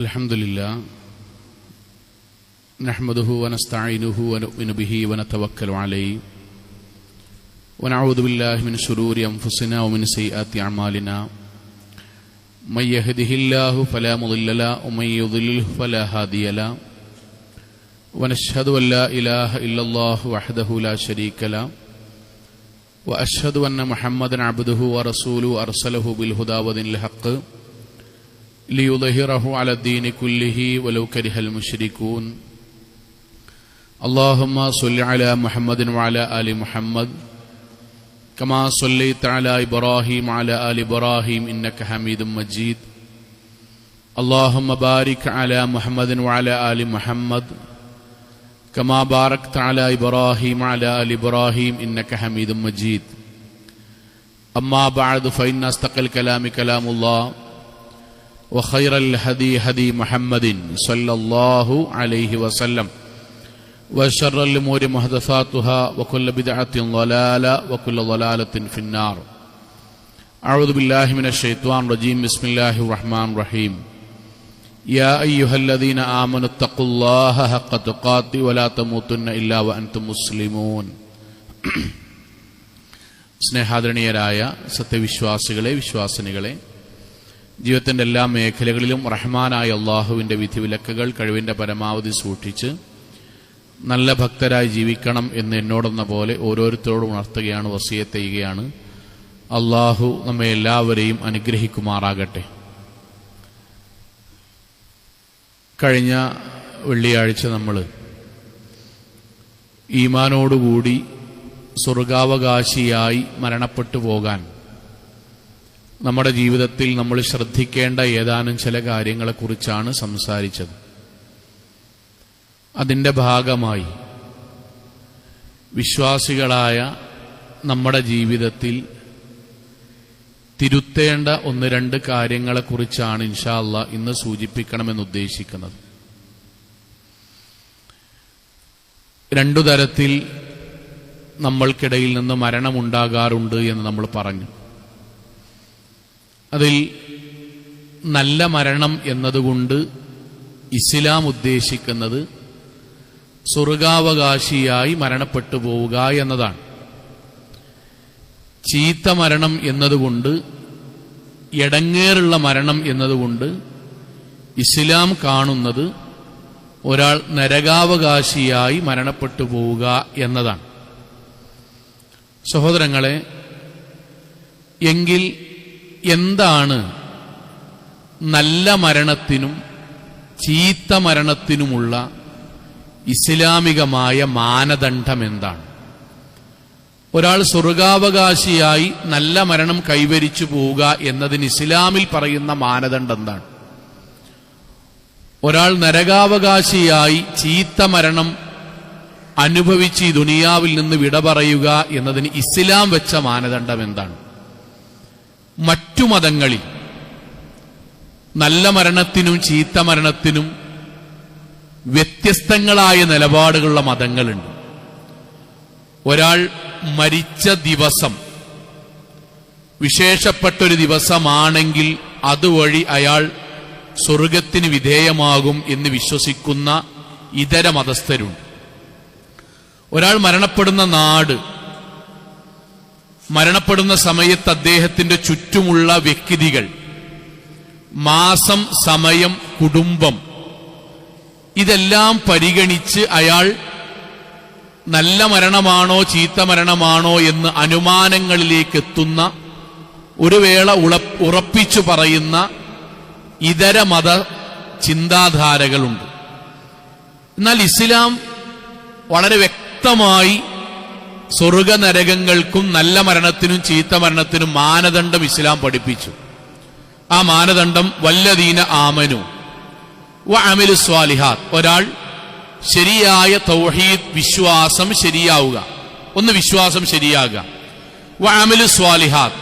Alhamdulillah, nahmaduhu wa nasta'inuhu wa nu'minu bihi wa natawakkalu alayhi wa na'udhu billahi min shururi anfusina wa min sayyiati a'malina man yahdihillahu fala mudilla lahu wa man yudlilhu fala hadiya lahu wa nashhadu an la ilaha illallah wahdahu la sharika lahu wa ashhadu anna Muhammadan 'abduhu wa rasuluhu arsalahu bil huda wa dinil haqq ليظهره على الدين كله ولو كره المشركون اللهم صل على محمد وعلى آل محمد كما صليت على إبراهيم وعلى آل إبراهيم إنك حميد مجيد اللهم بارك على محمد وعلى آل محمد كما باركت على إبراهيم وعلى آل إبراهيم إنك حميد مجيد أما بعد فإن أصدق الكلام كلام الله وخير الهدي هدي محمد صلى الله عليه وسلم وشر الأمور محدثاتها وكل بدعة ضلالة وكل ضلالة في النار أعوذ بالله من الشيطان الرجيم بسم الله الرحمن الرحيم يا أيها الذين آمنوا اتقوا الله حق تقاته ولا تموتن إلا وأنتم مسلمون സ്നേഹാദരണീയരായ സത്യവിശ്വാസികളെ വിശ്വാസിനികളെ, ജീവിതത്തിൻ്റെ എല്ലാ മേഖലകളിലും റഹ്മാനായ അള്ളാഹുവിൻ്റെ വിധിവിലക്കുകൾ കഴിവിൻ്റെ പരമാവധി സൂക്ഷിച്ച് നല്ല ഭക്തരായി ജീവിക്കണം എന്ന് എന്നോടെന്ന പോലെ ഓരോരുത്തരോടും ഉണർത്തുകയാണ്, വസിയത്ത് ചെയ്യുകയാണ്. അള്ളാഹു നമ്മെ എല്ലാവരെയും അനുഗ്രഹിക്കുമാറാകട്ടെ. കഴിഞ്ഞ വെള്ളിയാഴ്ച നമ്മൾ ഈമാനോടുകൂടി സ്വർഗാവകാശിയായി മരണപ്പെട്ടു പോകാൻ നമ്മുടെ ജീവിതത്തിൽ നമ്മൾ ശ്രദ്ധിക്കേണ്ട ഏതാനും ചില കാര്യങ്ങളെക്കുറിച്ചാണ് സംസാരിച്ചത്. അതിൻ്റെ ഭാഗമായി വിശ്വാസികളായ നമ്മുടെ ജീവിതത്തിൽ തിരുത്തേണ്ട ഒന്ന് രണ്ട് കാര്യങ്ങളെക്കുറിച്ചാണ് ഇൻഷാ അല്ലാഹ് ഇന്ന് സൂചിപ്പിക്കണമെന്ന് ഉദ്ദേശിക്കുന്നത്. രണ്ടു തരത്തിൽ നമ്മൾക്കിടയിൽ നിന്ന് മരണമുണ്ടാകാറുണ്ട് എന്ന് നമ്മൾ പറഞ്ഞു. അതിൽ നല്ല മരണം എന്നതുകൊണ്ട് ഇസ്ലാം ഉദ്ദേശിക്കുന്നത് സ്വർഗാവകാശിയായി മരണപ്പെട്ടു പോവുക എന്നതാണ്. ചീത്ത മരണം എന്നതുകൊണ്ട്, എടങ്ങേറുള്ള മരണം എന്നതുകൊണ്ട് ഇസ്ലാം കാണുന്നത് ഒരാൾ നരകാവകാശിയായി മരണപ്പെട്ടു പോവുക എന്നതാണ്. സഹോദരങ്ങളെ, എങ്കിൽ എന്താണ് നല്ല മരണത്തിനും ചീത്ത മരണത്തിനുമുള്ള ഇസ്ലാമികമായ മാനദണ്ഡം എന്താണ്? ഒരാൾ സ്വർഗാവകാശിയായി നല്ല മരണം കൈവരിച്ചു പോവുക എന്നതിന് ഇസ്ലാമിൽ പറയുന്ന മാനദണ്ഡം എന്താണ്? ഒരാൾ നരകാവകാശിയായി ചീത്ത മരണം അനുഭവിച്ച് ഈ ദുനിയാവിൽ നിന്ന് വിട പറയുക എന്നതിന് ഇസ്ലാം വെച്ച മാനദണ്ഡം എന്താണ്? മറ്റു മതങ്ങളിൽ നല്ല മരണത്തിനും ചീത്ത മരണത്തിനും വ്യത്യസ്തങ്ങളായ നിലപാടുകളുള്ള മതങ്ങളുണ്ട്. ഒരാൾ മരിച്ച ദിവസം വിശേഷപ്പെട്ടൊരു ദിവസമാണെങ്കിൽ അതുവഴി അയാൾ സ്വർഗത്തിന് വിധേയമാകും എന്ന് വിശ്വസിക്കുന്ന ഇതര മതസ്ഥരുണ്ട്. ഒരാൾ മരണപ്പെടുന്ന നാട്, മരണപ്പെടുന്ന സമയത്ത് അദ്ദേഹത്തിന്റെ ചുറ്റുമുള്ള വ്യക്തികൾ, മാസം, സമയം, കുടുംബം, ഇതെല്ലാം പരിഗണിച്ച് അയാൾ നല്ല മരണമാണോ ചീത്ത മരണമാണോ എന്ന് അനുമാനങ്ങളിലേക്ക് എത്തുന്ന, ഒരു വേള ഉറപ്പിച്ചു പറയുന്ന ഇതര മത ചിന്താധാരകളുണ്ട്. എന്നാൽ ഇസ്ലാം വളരെ വ്യക്തമായി സ്വർഗ നരകങ്ങൾക്കും നല്ല മരണത്തിനും ചീത്ത മരണത്തിനും മാനദണ്ഡം ഇസ്ലാം പഠിപ്പിച്ചു. ആ മാനദണ്ഡം വല്ലദീന ആമനു വ അമിലു സ്വാലിഹാത്ത്. ഒരാൾ ശരിയായ തൗഹീദ് വിശ്വാസം ശരിയാവുക, ഒന്ന് വിശ്വാസം ശരിയാകുക. വ അമിലു സ്വാലിഹാത്ത്,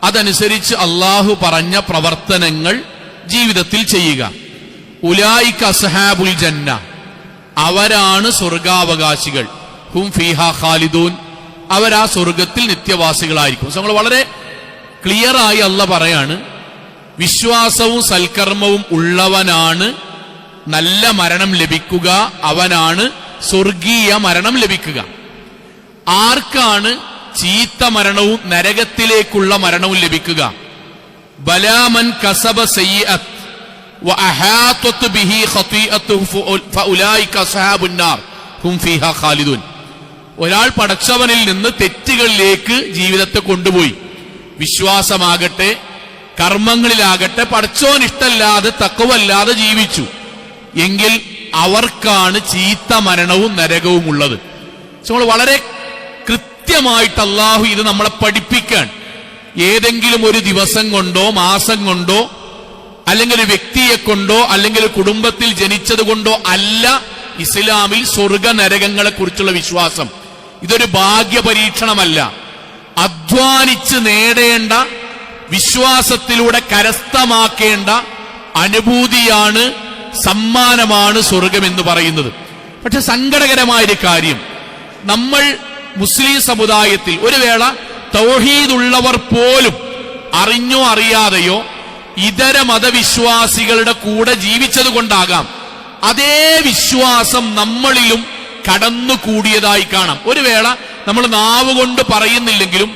അതനുസരിച്ച് അള്ളാഹു പറഞ്ഞ പ്രവർത്തനങ്ങൾ ജീവിതത്തിൽ ചെയ്യുക. ഉലായിക അസ്ഹാബുൽ ജന്ന, അവരാണ് സ്വർഗാവകാശികൾ. ഹും ഫീഹാ ഖാലിദൂൻ, അവരാ സ്വർഗത്തിൽ നിത്യവാസികളായിരിക്കും. നമ്മൾ വളരെ ക്ലിയറായി അല്ലാഹ് പറയാണ്, വിശ്വാസവും സൽക്കർമ്മവും ഉള്ളവനാണ് നല്ല മരണം ലഭിക്കുക, അവനാണ് സ്വർഗീയ മരണം ലഭിക്കുക. ആർക്കാണ് ചീത്ത മരണവും നരകത്തിലേക്കുള്ള മരണവും ലഭിക്കുക? ബലാമൻ കസബ സയ്യിഅത്ത് വഅഹാതത് ബിഹി ഖതീഅത്തുഹു ഫഉലൈക അസ്ഹാബുൻ നാർ ഹും ഫീഹാ ഖാലിദൂൻ. ഒരാൾ പടച്ചവനിൽ നിന്ന് തെറ്റുകളിലേക്ക് ജീവിതത്തെ കൊണ്ടുപോയി, വിശ്വാസമാകട്ടെ കർമ്മങ്ങളിലാകട്ടെ പടച്ചോൻ ഇഷ്ടല്ലാതെ തഖ്വല്ലാതെ ജീവിച്ചു എങ്കിൽ അവർക്കാണ് ചീത്ത മരണവും നരകവും ഉള്ളത്. നമ്മൾ വളരെ കൃത്യമായിട്ട് അല്ലാഹു ഇത് നമ്മളെ പഠിപ്പിക്കാൻ, ഏതെങ്കിലും ഒരു ദിവസം കൊണ്ടോ മാസം കൊണ്ടോ അല്ലെങ്കിൽ ഒരു വ്യക്തിയെ കൊണ്ടോ അല്ലെങ്കിൽ കുടുംബത്തിൽ ജനിച്ചത് കൊണ്ടോ അല്ല ഇസ്ലാമിൽ സ്വർഗ നരകങ്ങളെ കുറിച്ചുള്ള വിശ്വാസം. ഇതൊരു ഭാഗ്യ പരീക്ഷണമല്ല, അധ്വാനിച്ച് നേടേണ്ട, വിശ്വാസത്തിലൂടെ കരസ്ഥമാക്കേണ്ട അനുഭൂതിയാണ്, സമ്മാനമാണ് സ്വർഗം എന്ന് പറയുന്നത്. പക്ഷെ സങ്കടകരമായൊരു കാര്യം, നമ്മൾ മുസ്ലിം സമുദായത്തിൽ ഒരു വേള തൗഹീദുള്ളവർ പോലും അറിഞ്ഞോ അറിയാതെയോ ഇതര മതവിശ്വാസികളുടെ കൂടെ ജീവിച്ചത് കൊണ്ടാകാം അതേ വിശ്വാസം നമ്മളിലും കടന്നുകൂടിയതായി കാണാം. ഒരു വേള നമ്മൾ നാവ് കൊണ്ട് പറയുന്നില്ലെങ്കിലും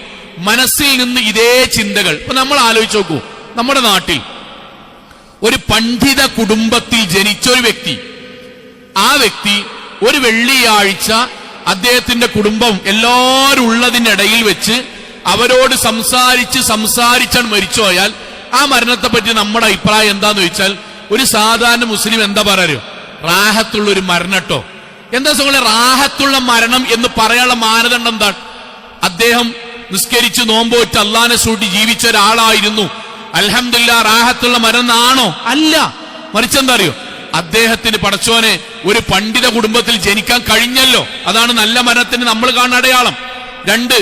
മനസ്സിൽ നിന്ന് ഇതേ ചിന്തകൾ. ഇപ്പൊ നമ്മൾ ആലോചിച്ച് നോക്കൂ, നമ്മുടെ നാട്ടിൽ ഒരു പണ്ഡിത കുടുംബത്തിൽ ജനിച്ച ഒരു വ്യക്തി, ആ വ്യക്തി ഒരു വെള്ളിയാഴ്ച അദ്ദേഹത്തിന്റെ കുടുംബം എല്ലാവരും ഉള്ളതിനിടയിൽ വെച്ച് അവരോട് സംസാരിച്ചാണ് മരിച്ചുപോയാൽ ആ മരണത്തെ പറ്റി നമ്മുടെ അഭിപ്രായം എന്താന്ന് ചോദിച്ചാൽ, ഒരു സാധാരണ മുസ്ലിം എന്താ പറയുക? റാഹത്തുള്ള ഒരു മരണട്ടോ. എന്താ സുഖം റാഹത്തുള്ള മരണം എന്ന് പറയാനുള്ള മാനദണ്ഡം എന്താണ്? അദ്ദേഹം നിസ്കരിച്ച് നോമ്പോറ്റ് അള്ളാനെ സൂട്ടി ജീവിച്ച ഒരാളായിരുന്നു, അൽഹംദുലില്ലാ റാഹത്തുള്ള മരണം ആണോ? അല്ല. മറിച്ചെന്താ അറിയോ? അദ്ദേഹത്തിന് പടച്ചോനെ ഒരു പണ്ഡിത കുടുംബത്തിൽ ജനിക്കാൻ കഴിഞ്ഞല്ലോ, അതാണ് നല്ല മരണത്തിന് നമ്മൾ കാണുന്ന അടയാളം. 2,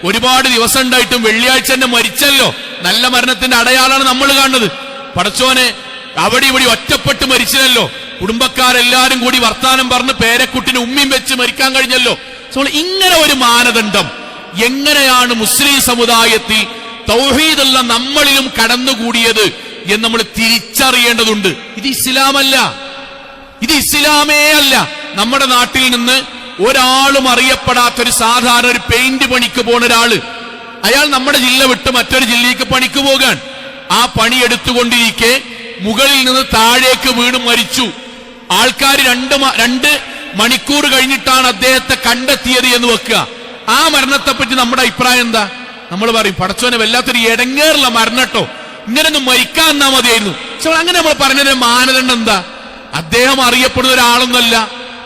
ഒരുപാട് ദിവസം ഉണ്ടായിട്ടും വെള്ളിയാഴ്ച തന്നെ മരിച്ചല്ലോ, നല്ല മരണത്തിന്റെ അടയാളാണ് നമ്മൾ കാണുന്നത്. പടച്ചോനെ അവിടെ ഇവിടെ ഒറ്റപ്പെട്ട് മരിച്ചല്ലോ, കുടുംബക്കാരെല്ലാരും കൂടി വർത്താനം പറഞ്ഞ് പേരക്കുട്ടിന് ഉമ്മയും വെച്ച് മരിക്കാൻ കഴിഞ്ഞല്ലോ. ഇങ്ങനെ ഒരു മാനദണ്ഡം എങ്ങനെയാണ് മുസ്ലിം സമുദായത്തിൽ തൗഹീദുള്ള നമ്മളിലും കടന്നുകൂടിയത് എന്ന് നമ്മൾ തിരിച്ചറിയേണ്ടതുണ്ട്. ഇത് ഇസ്ലാമല്ല, ഇത് ഇസ്ലാമേ അല്ല. നമ്മുടെ നാട്ടിൽ നിന്ന് ഒരാളും അറിയപ്പെടാത്തൊരു സാധാരണ ഒരു പെയിന്റ് പണിക്ക് പോണ ഒരാള്, അയാൾ നമ്മുടെ ജില്ല വിട്ട് മറ്റൊരു ജില്ലയ്ക്ക് പണിക്ക് പോകാൻ. ആ പണി എടുത്തുകൊണ്ടിരിക്കെ മുകളിൽ നിന്ന് താഴേക്ക് വീണ് മരിച്ചു. ആൾക്കാർ 2 മണിക്കൂർ കഴിഞ്ഞിട്ടാണ് അദ്ദേഹത്തെ കണ്ടെത്തിയത് എന്ന് വെക്കുക. ആ മരണത്തെപ്പറ്റി നമ്മുടെ അഭിപ്രായം എന്താ? നമ്മൾ പറയും പടച്ചോനെ വല്ലാത്തൊരു എടങ്ങേറുള്ള മരണട്ടോ, ഇങ്ങനൊന്നും മരിക്കാൻ എന്നാ മതിയായിരുന്നു. അങ്ങനെ നമ്മൾ പറഞ്ഞതിന്റെ മാനദണ്ഡം എന്താ? അദ്ദേഹം അറിയപ്പെടുന്ന ഒരാളൊന്നല്ല,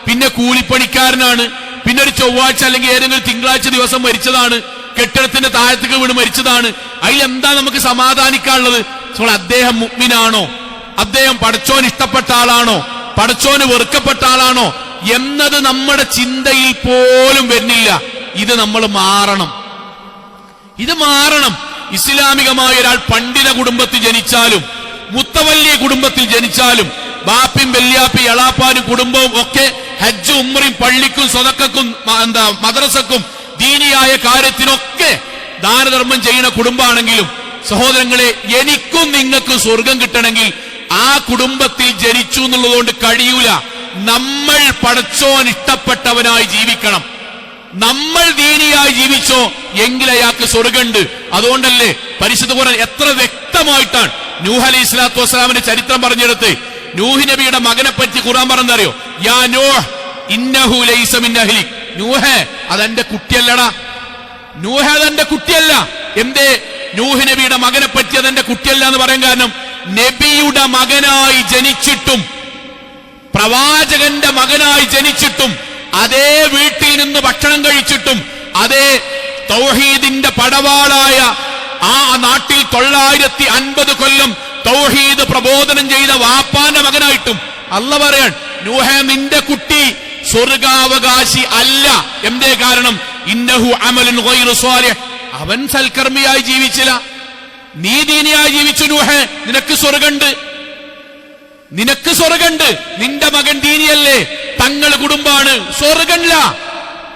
പിന്നെ കൂലിപ്പണിക്കാരനാണ്, പിന്നെ ഒരു ചൊവ്വാഴ്ച അല്ലെങ്കിൽ ഏതെങ്കിലും തിങ്കളാഴ്ച ദിവസം മരിച്ചതാണ്, കെട്ടിടത്തിന്റെ താഴത്തേക്ക് വീണ് മരിച്ചതാണ്. അതിലെന്താ നമുക്ക് സമാധാനിക്കാനുള്ളത്? അദ്ദേഹം മുഅ്മിനാണോ? അദ്ദേഹം പടച്ചോൻ ഇഷ്ടപ്പെട്ട ആളാണോ? പടച്ചോന് വെറുക്കപ്പെട്ട ആളാണോ എന്നത് നമ്മുടെ ചിന്തയിൽ പോലും വരുന്നില്ല. ഇത് നമ്മൾ മാറണം, ഇത് മാറണം. ഇസ്ലാമികമായ ഒരാൾ പണ്ഡിത കുടുംബത്തിൽ ജനിച്ചാലും മുത്തവല്ലി കുടുംബത്തിൽ ജനിച്ചാലും ബാപ്പിയും വെല്ലിയാപ്പി എളാപ്പാനും കുടുംബവും ഒക്കെ ഹജ്ജും ഉംറയും പള്ളിക്കും സ്വതക്കക്കും മദ്രസക്കും ദീനിയായ കാര്യത്തിനൊക്കെ ദാനധർമ്മം ചെയ്യുന്ന കുടുംബമാണെങ്കിലും സഹോദരങ്ങളെ, എനിക്കും നിങ്ങൾക്കും സ്വർഗം കിട്ടണമെങ്കിൽ ആ കുടുംബത്തിൽ ജനിച്ചു എന്നുള്ളതുകൊണ്ട് കഴിയൂല. നമ്മൾ പടച്ചോൻ ഇഷ്ടപ്പെട്ടവനായി ജീവിക്കണം. നമ്മൾ ദീനിയായി ജീവിച്ചോ എങ്കിൽ അയാൾക്ക് സ്വർഗമുണ്ട്. അതുകൊണ്ടല്ലേ പരിശുദ്ധ ഖുർആൻ എത്ര വ്യക്തമായിട്ടാണ് നൂഹ് അലൈഹി സ്വലാത്തു വസ്സലാമിന്റെ ചരിത്രം പറഞ്ഞെടുത്ത് നൂഹ് നബിയുടെ മകനെ പറ്റി ഖുർആൻ പറഞ്ഞറിയോ? യാ നൂഹ് ഇന്നഹു ലൈസ മിൻ അഹ്ലിക്. നൂഹേ, അതെന്റെ കുട്ടിയല്ലടാ. നൂഹ് അതെന്റെ കുട്ടിയല്ല. എന്തേ നൂഹ് നബിയുടെ മകനെ പറ്റി അതെന്റെ കുട്ടിയല്ല എന്ന് പറയാൻ കാരണം, നബിയുടെ മകനായി ജനിച്ചിട്ടും പ്രവാചകന്റെ മകനായി ജനിച്ചിട്ടും അതേ വീട്ടിൽ നിന്ന് ഭക്ഷണം കഴിച്ചിട്ടും അതേ തൗഹീദിന്റെ പടവാളായ ആ നാട്ടിൽ 950 കൊല്ലം തൗഹീദ് പ്രബോധനം ചെയ്ത വാപ്പാന്റെ മകനായിട്ടും അല്ലാഹു പറയാൻ, നൂഹേ നിന്റെ കുട്ടി സ്വർഗാവകാശി അല്ല. എന്തേ കാരണം? ഇന്നഹു അമലുൻ ഗൈറു സ്വാലിഹ്, അവൻ സൽക്കർമ്മിയായി ജീവിച്ചില്ല. നീ ദീനിയായി ജീവിച്ചു നൂഹേ, നിനക്ക് സ്വർഗമുണ്ട്, നിനക്ക് സ്വർഗമുണ്ട്. നിന്റെ മകൻ ദീനിയല്ലേ, തങ്ങൾ കുടുംബാണ്, സ്വർഗല്ല.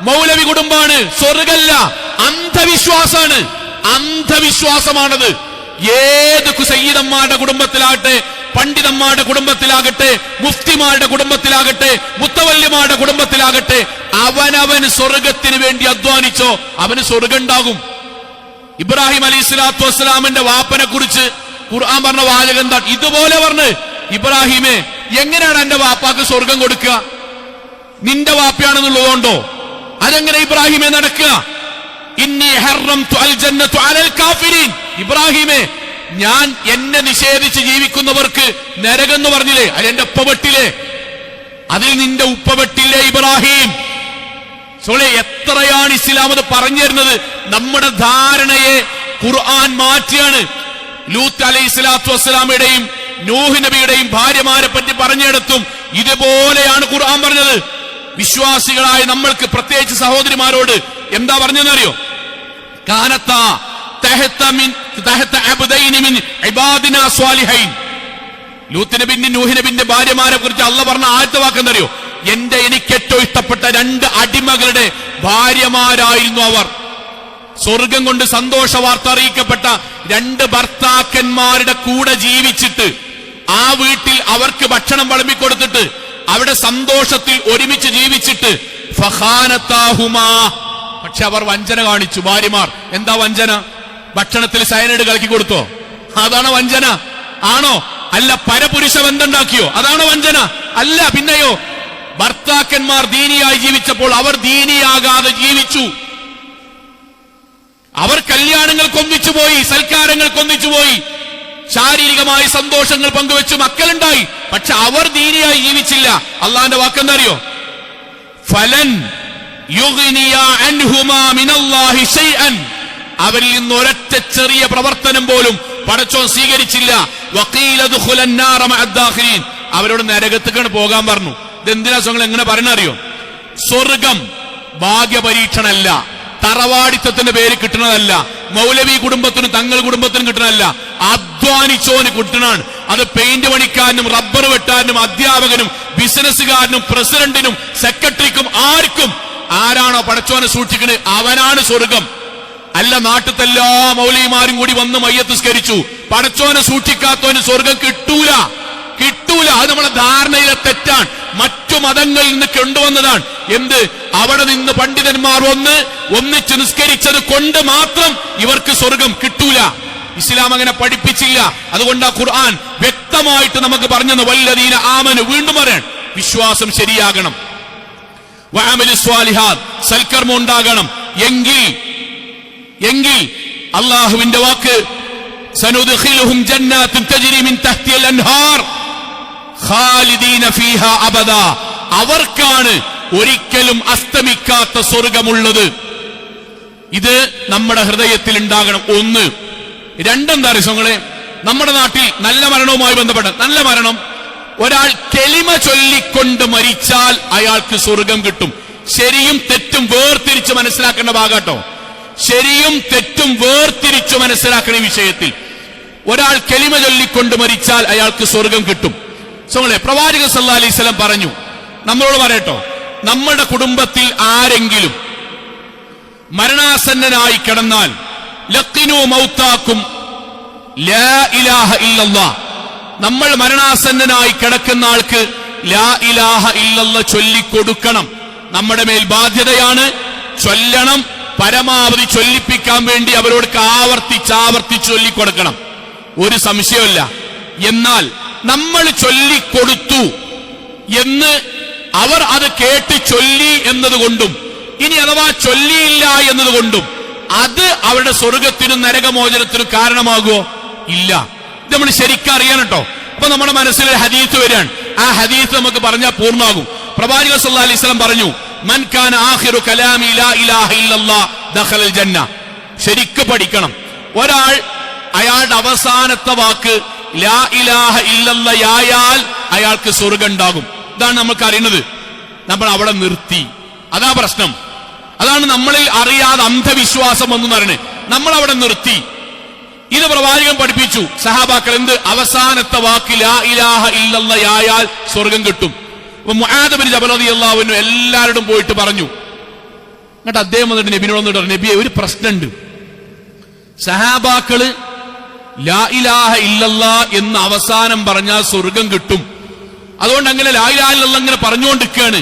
മൗലവി കുടുംബാണ്, സ്വർഗല്ല. അന്ധവിശ്വാസാണ്, അന്ധവിശ്വാസമാണത്. ഏത് സയ്യിദന്മാരുടെ കുടുംബത്തിലാകട്ടെ, പണ്ഡിതന്മാരുടെ കുടുംബത്തിലാകട്ടെ, മുഫ്തിമാരുടെ കുടുംബത്തിലാകട്ടെ, മുത്തവല്ലിമാരുടെ കുടുംബത്തിലാകട്ടെ, അവനവൻ സ്വർഗത്തിന് വേണ്ടി അധ്വാനിച്ചോ അവന് സ്വർഗം ഉണ്ടാകും. ഇബ്രാഹിം അലൈഹിസ്സലാത്തു വസ്സലാമിന്റെ വാപ്പനെ കുറിച്ച് ഖുർആൻ പറഞ്ഞ വാചകം എന്താ? ഇതുപോലെ പറഞ്ഞ്, ഇബ്രാഹിമേ, എങ്ങനെയാണ് എന്റെ വാപ്പാക്ക് സ്വർഗം കൊടുക്കുക? നിന്റെ വാപ്പയാണെന്നുള്ളതുകൊണ്ടോ? അതെങ്ങനെ ഇബ്രാഹിമെ നടക്കുക? ഇന്നി ഹറംതു അൽ ജന്നതു അലൽ കാഫിരീൻ. ഇബ്രാഹിമേ, ഞാൻ എന്നെ നിഷേധിച്ച് ജീവിക്കുന്നവർക്ക് നരകം എന്ന് പറഞ്ഞില്ലേ, അത് എന്റെ ഉപ്പവെട്ടിലെ, അതിൽ നിന്റെ ഉപ്പവെട്ടില്ലേ ഇബ്രാഹിം. എത്രയാണ് ഇസ്ലാം അത് പറഞ്ഞു തരുന്നത്? നമ്മുടെ ധാരണയെ ഖുർആൻ മാറ്റിയാണ്. ലൂത്ത് അലൈഹിസ്സലാത്തു വസ്സലാമയുടെയും നൂഹ് നബിയുടെയും ഭാര്യമാരെ പറ്റി പറഞ്ഞെടുത്തും ഇതുപോലെയാണ് ഖുർആൻ പറഞ്ഞത്. വിശ്വാസികളായ നമ്മൾക്ക്, പ്രത്യേകിച്ച് സഹോദരിമാരോട് എന്താ പറഞ്ഞെന്നറിയോ? കാനത്താ തഹത അബ്ദൈനി മിൻ ഇബാദിനാ സ്വാലിഹൈൻ. ലൂത്ത് നബിന്റെ നൂഹ് നബിന്റെ ഭാര്യമാരെ കുറിച്ച് അള്ളാഹ് പറഞ്ഞ ആദ്യത്തെ വാക്കെന്തറിയോ? എനിക്ക് ഏറ്റവും ഇഷ്ടപ്പെട്ട 2 അടിമകളുടെ ഭാര്യമാരായിരുന്നു അവർ. സ്വർഗം കൊണ്ട് സന്തോഷ വാർത്ത അറിയിക്കപ്പെട്ട 2 ഭർത്താക്കന്മാരുടെ കൂടെ ജീവിച്ചിട്ട്, ആ വീട്ടിൽ അവർക്ക് ഭക്ഷണം വിളമ്പിക്കൊടുത്തിട്ട്, അവിടെ സന്തോഷത്തിൽ ഒരുമിച്ച് ജീവിച്ചിട്ട്, ഫഖാനതാഹുമാ, പക്ഷെ അവർ വഞ്ചന കാണിച്ചു. ഭാര്യമാർ എന്താ വഞ്ചന? ഭക്ഷണത്തിൽ സയനൈഡ് കലക്കി കൊടുത്തോ? അതാണോ വഞ്ചന? ആണോ? അല്ല. പരപുരുഷ ബന്ധമുണ്ടാക്കിയോ? അതാണോ വഞ്ചന? അല്ല. പിന്നെയോ? ഭർത്താക്കന്മാർ ദീനിയായി ജീവിച്ചപ്പോൾ അവർ ദീനിയാകാതെ ജീവിച്ചു. അവർ കല്യാണങ്ങൾക്കൊന്നിച്ചുപോയി, സൽക്കാരങ്ങൾക്കൊന്നിച്ചുപോയി, ശാരീരികമായ സന്തോഷങ്ങൾ പങ്കുവെച്ചു, മക്കളുണ്ടായി. പക്ഷെ അവർ ദീനിയായി ജീവിച്ചില്ല. അള്ളാന്റെ വാക്കെന്തറിയോ? ഫലൻ യുഗ്നിയ അൻഹുമാ മിനല്ലാഹി ശൈഅൻ. അവരിൽ നിന്ന് ഒരൊറ്റ ചെറിയ പ്രവർത്തനം പോലും പടച്ചോൻ സ്വീകരിച്ചില്ല. വഖീല ദുഖുലൻ നാറ മഅദ്ദാഖിലീൻ. അവരോട് നരകത്തേക്കാണ് പോകാൻ പറഞ്ഞു. ഇതെന്തിനാ നിങ്ങൾ എങ്ങനെ പറയണറിയോ? സ്വർഗം ഭാഗ്യപരീക്ഷണമല്ല, തറവാടിത്തത്തിന്റെ പേര് കിട്ടുന്നതല്ല, മൗലവി കുടുംബത്തിനും തങ്ങൾ കുടുംബത്തിനും കിട്ടുന്നതല്ല, അധ്വാനിച്ചോന് കിട്ടണാണ്. അത് പെയിന്റ് പണിക്കാരനും റബ്ബർ വെട്ടാരനും അധ്യാപകനും ബിസിനസ്സുകാരനും പ്രസിഡന്റിനും സെക്രട്ടറിക്കും ആർക്കും, ആരാണോ പടച്ചോനെ സൂക്ഷിക്കുന്നത് അവനാണ് സ്വർഗം. അല്ല നാട്ടിലത്തെ എല്ലാ മൗലവിമാരും കൂടി വന്ന് മയ്യത്ത് സ്കരിച്ചു, പടച്ചോനെ സൂക്ഷിക്കാത്തവന് സ്വർഗം കിട്ടൂല. അത് നമ്മുടെ ധാരണയിലെ തെറ്റാണ്. മറ്റു മതങ്ങളിൽ നിന്ന് കൊണ്ടുവന്നതാണ്. എന്ത്? അവിടെ നിന്ന് പണ്ഡിതന്മാർ ഒന്നിച്ച് നിസ്കരിച്ചത് കൊണ്ട് മാത്രം ഇവർക്ക് സ്വർഗം കിട്ടൂല. ഇസ്ലാം അങ്ങനെ പഠിപ്പിച്ചില്ല. അതുകൊണ്ട് ആ ഖുർആൻ വ്യക്തമായിട്ട് നമുക്ക് പറഞ്ഞത് വല്ലദീന ആമനു. വീണ്ടും പറയാൻ, വിശ്വാസം ശരിയാകണം. വഅമലു സ്വാലിഹാത്ത്, സൽക്കർമ്മം ഉണ്ടാകണം. എങ്കിൽ അള്ളാഹുവിന്റെ വാക്ക് സനുദ്ഖിലുഹും ജന്നാത്തുൻ തജ്രി മിൻ തഹ്തിൽ അൻഹാർ ഖാലിദീന ഫീഹാ അബദാ. അവർക്കാണ് ഒരിക്കലും അസ്തമിക്കാത്ത സ്വർഗമുള്ളത്. ഇത് നമ്മുടെ ഹൃദയത്തിൽ ഉണ്ടാകണം. 1. 2 എന്താ അറിയുങ്ങളെ? നമ്മുടെ നാട്ടിൽ നല്ല മരണവുമായി ബന്ധപ്പെട്ട നല്ല മരണം, ഒരാൾ കെലിമ ചൊല്ലിക്കൊണ്ട് മരിച്ചാൽ അയാൾക്ക് സ്വർഗം കിട്ടും. ശരിയും തെറ്റും വേർതിരിച്ച് മനസ്സിലാക്കേണ്ട ഭാഗാട്ടോ. ശരിയും തെറ്റും വേർതിരിച്ചു മനസ്സിലാക്കണ വിഷയത്തിൽ ഒരാൾ കെലിമ ചൊല്ലിക്കൊണ്ട് മരിച്ചാൽ അയാൾക്ക് സ്വർഗം കിട്ടും. പ്രവാചകൻ സല്ലല്ലാഹു അലൈഹി വസല്ലം പറഞ്ഞു, നമ്മളോട് പറയട്ടോ, നമ്മുടെ കുടുംബത്തിൽ ആരെങ്കിലും മരണാസന്നനായി കിടന്നാൽ ലഖിനു മൗതാക്കും ലാ ഇലാഹ ഇല്ലല്ലാഹ്. നമ്മൾ മരണാസന്നനായി കിടക്കുന്ന ആൾക്ക് ലാ ഇലാഹ ഇല്ലല്ലാഹ് ചൊല്ലിക്കൊടുക്കണം. നമ്മുടെ മേൽ ബാധ്യതയാണ്. ചൊല്ലണം. പരമാവധി ചൊല്ലിപ്പിക്കാൻ വേണ്ടി അവരോട് ആവർത്തിച്ച് ചൊല്ലിക്കൊടുക്കണം. ഒരു സംശയമല്ല. എന്നാൽ നമ്മൾ ചൊല്ലിക്കൊടുത്തു എന്ന് അവർ അത് കേട്ട് ചൊല്ലി എന്നതുകൊണ്ടും ഇനി അഥവാ ചൊല്ലിയില്ല എന്നതുകൊണ്ടും അത് അവരുടെ സ്വർഗത്തിനും നരകമോചനത്തിനും കാരണമാകുമോ? ഇല്ല. ഇത് നമ്മൾ ശരിക്കും അറിയണം കേട്ടോ. അപ്പൊ നമ്മുടെ മനസ്സിലൊരു ഹദീസ് വരികയാണ്. ആ ഹദീസ് നമുക്ക് പറഞ്ഞാൽ പൂർണ്ണമാകും. പ്രവാചകൻ സല്ലല്ലാഹു അലൈഹി വസല്ലം പറഞ്ഞു, മൻ കാന ആഖിറു കലാമി ലാ ഇലാഹ ഇല്ലല്ലാഹ് ദഖലൽ ജന്ന. ശരിക്ക് പഠിക്കണം. ഒരാൾ അയാളുടെ അവസാനത്തെ വാക്ക് ലാ ഇലാഹ ഇല്ലല്ലാഹ് ആയാൽ അയാൾക്ക് സ്വർഗം ഉണ്ടാകും. ഇതാണ് നമുക്ക് അറിയുന്നത്. നമ്മൾ അവിടെ നിർത്തി. അതാ പ്രശ്നം. അതാണ് നമ്മളിൽ അറിയാതെ അന്ധവിശ്വാസം എന്ന് പറയുന്നത്. നമ്മൾ അവിടെ നിർത്തി. ഇത് പ്രവാചകൻ പഠിപ്പിച്ചു സഹാബാക്കൾ. എന്ത്? അവസാനത്തെ വാക്ക് ലാ ഇലാഹ ഇല്ലല്ലാഹ് ആയാൽ സ്വർഗം കിട്ടും. മുആദ് ബിൻ ജബൽ റളിയല്ലാഹു അൻഹു എല്ലാവരോടും പോയിട്ട് പറഞ്ഞു. എന്നിട്ട് അദ്ദേഹം വന്നിട്ട് നബിയോട് വന്നിട്ട് പറഞ്ഞു, നബിയെ, ഒരു പ്രശ്നമുണ്ട്. സഹാബാക്കള് ലാ ഇലാഹ ഇല്ലല്ലാ എന്ന് അവസാനം പറഞ്ഞാൽ സ്വർഗം കിട്ടും. അതുകൊണ്ട് അങ്ങനെ ലാ ഇലാഹ ഇല്ലല്ലാ ഇങ്ങനെ പറഞ്ഞുകൊണ്ടിരിക്കുകയാണ്.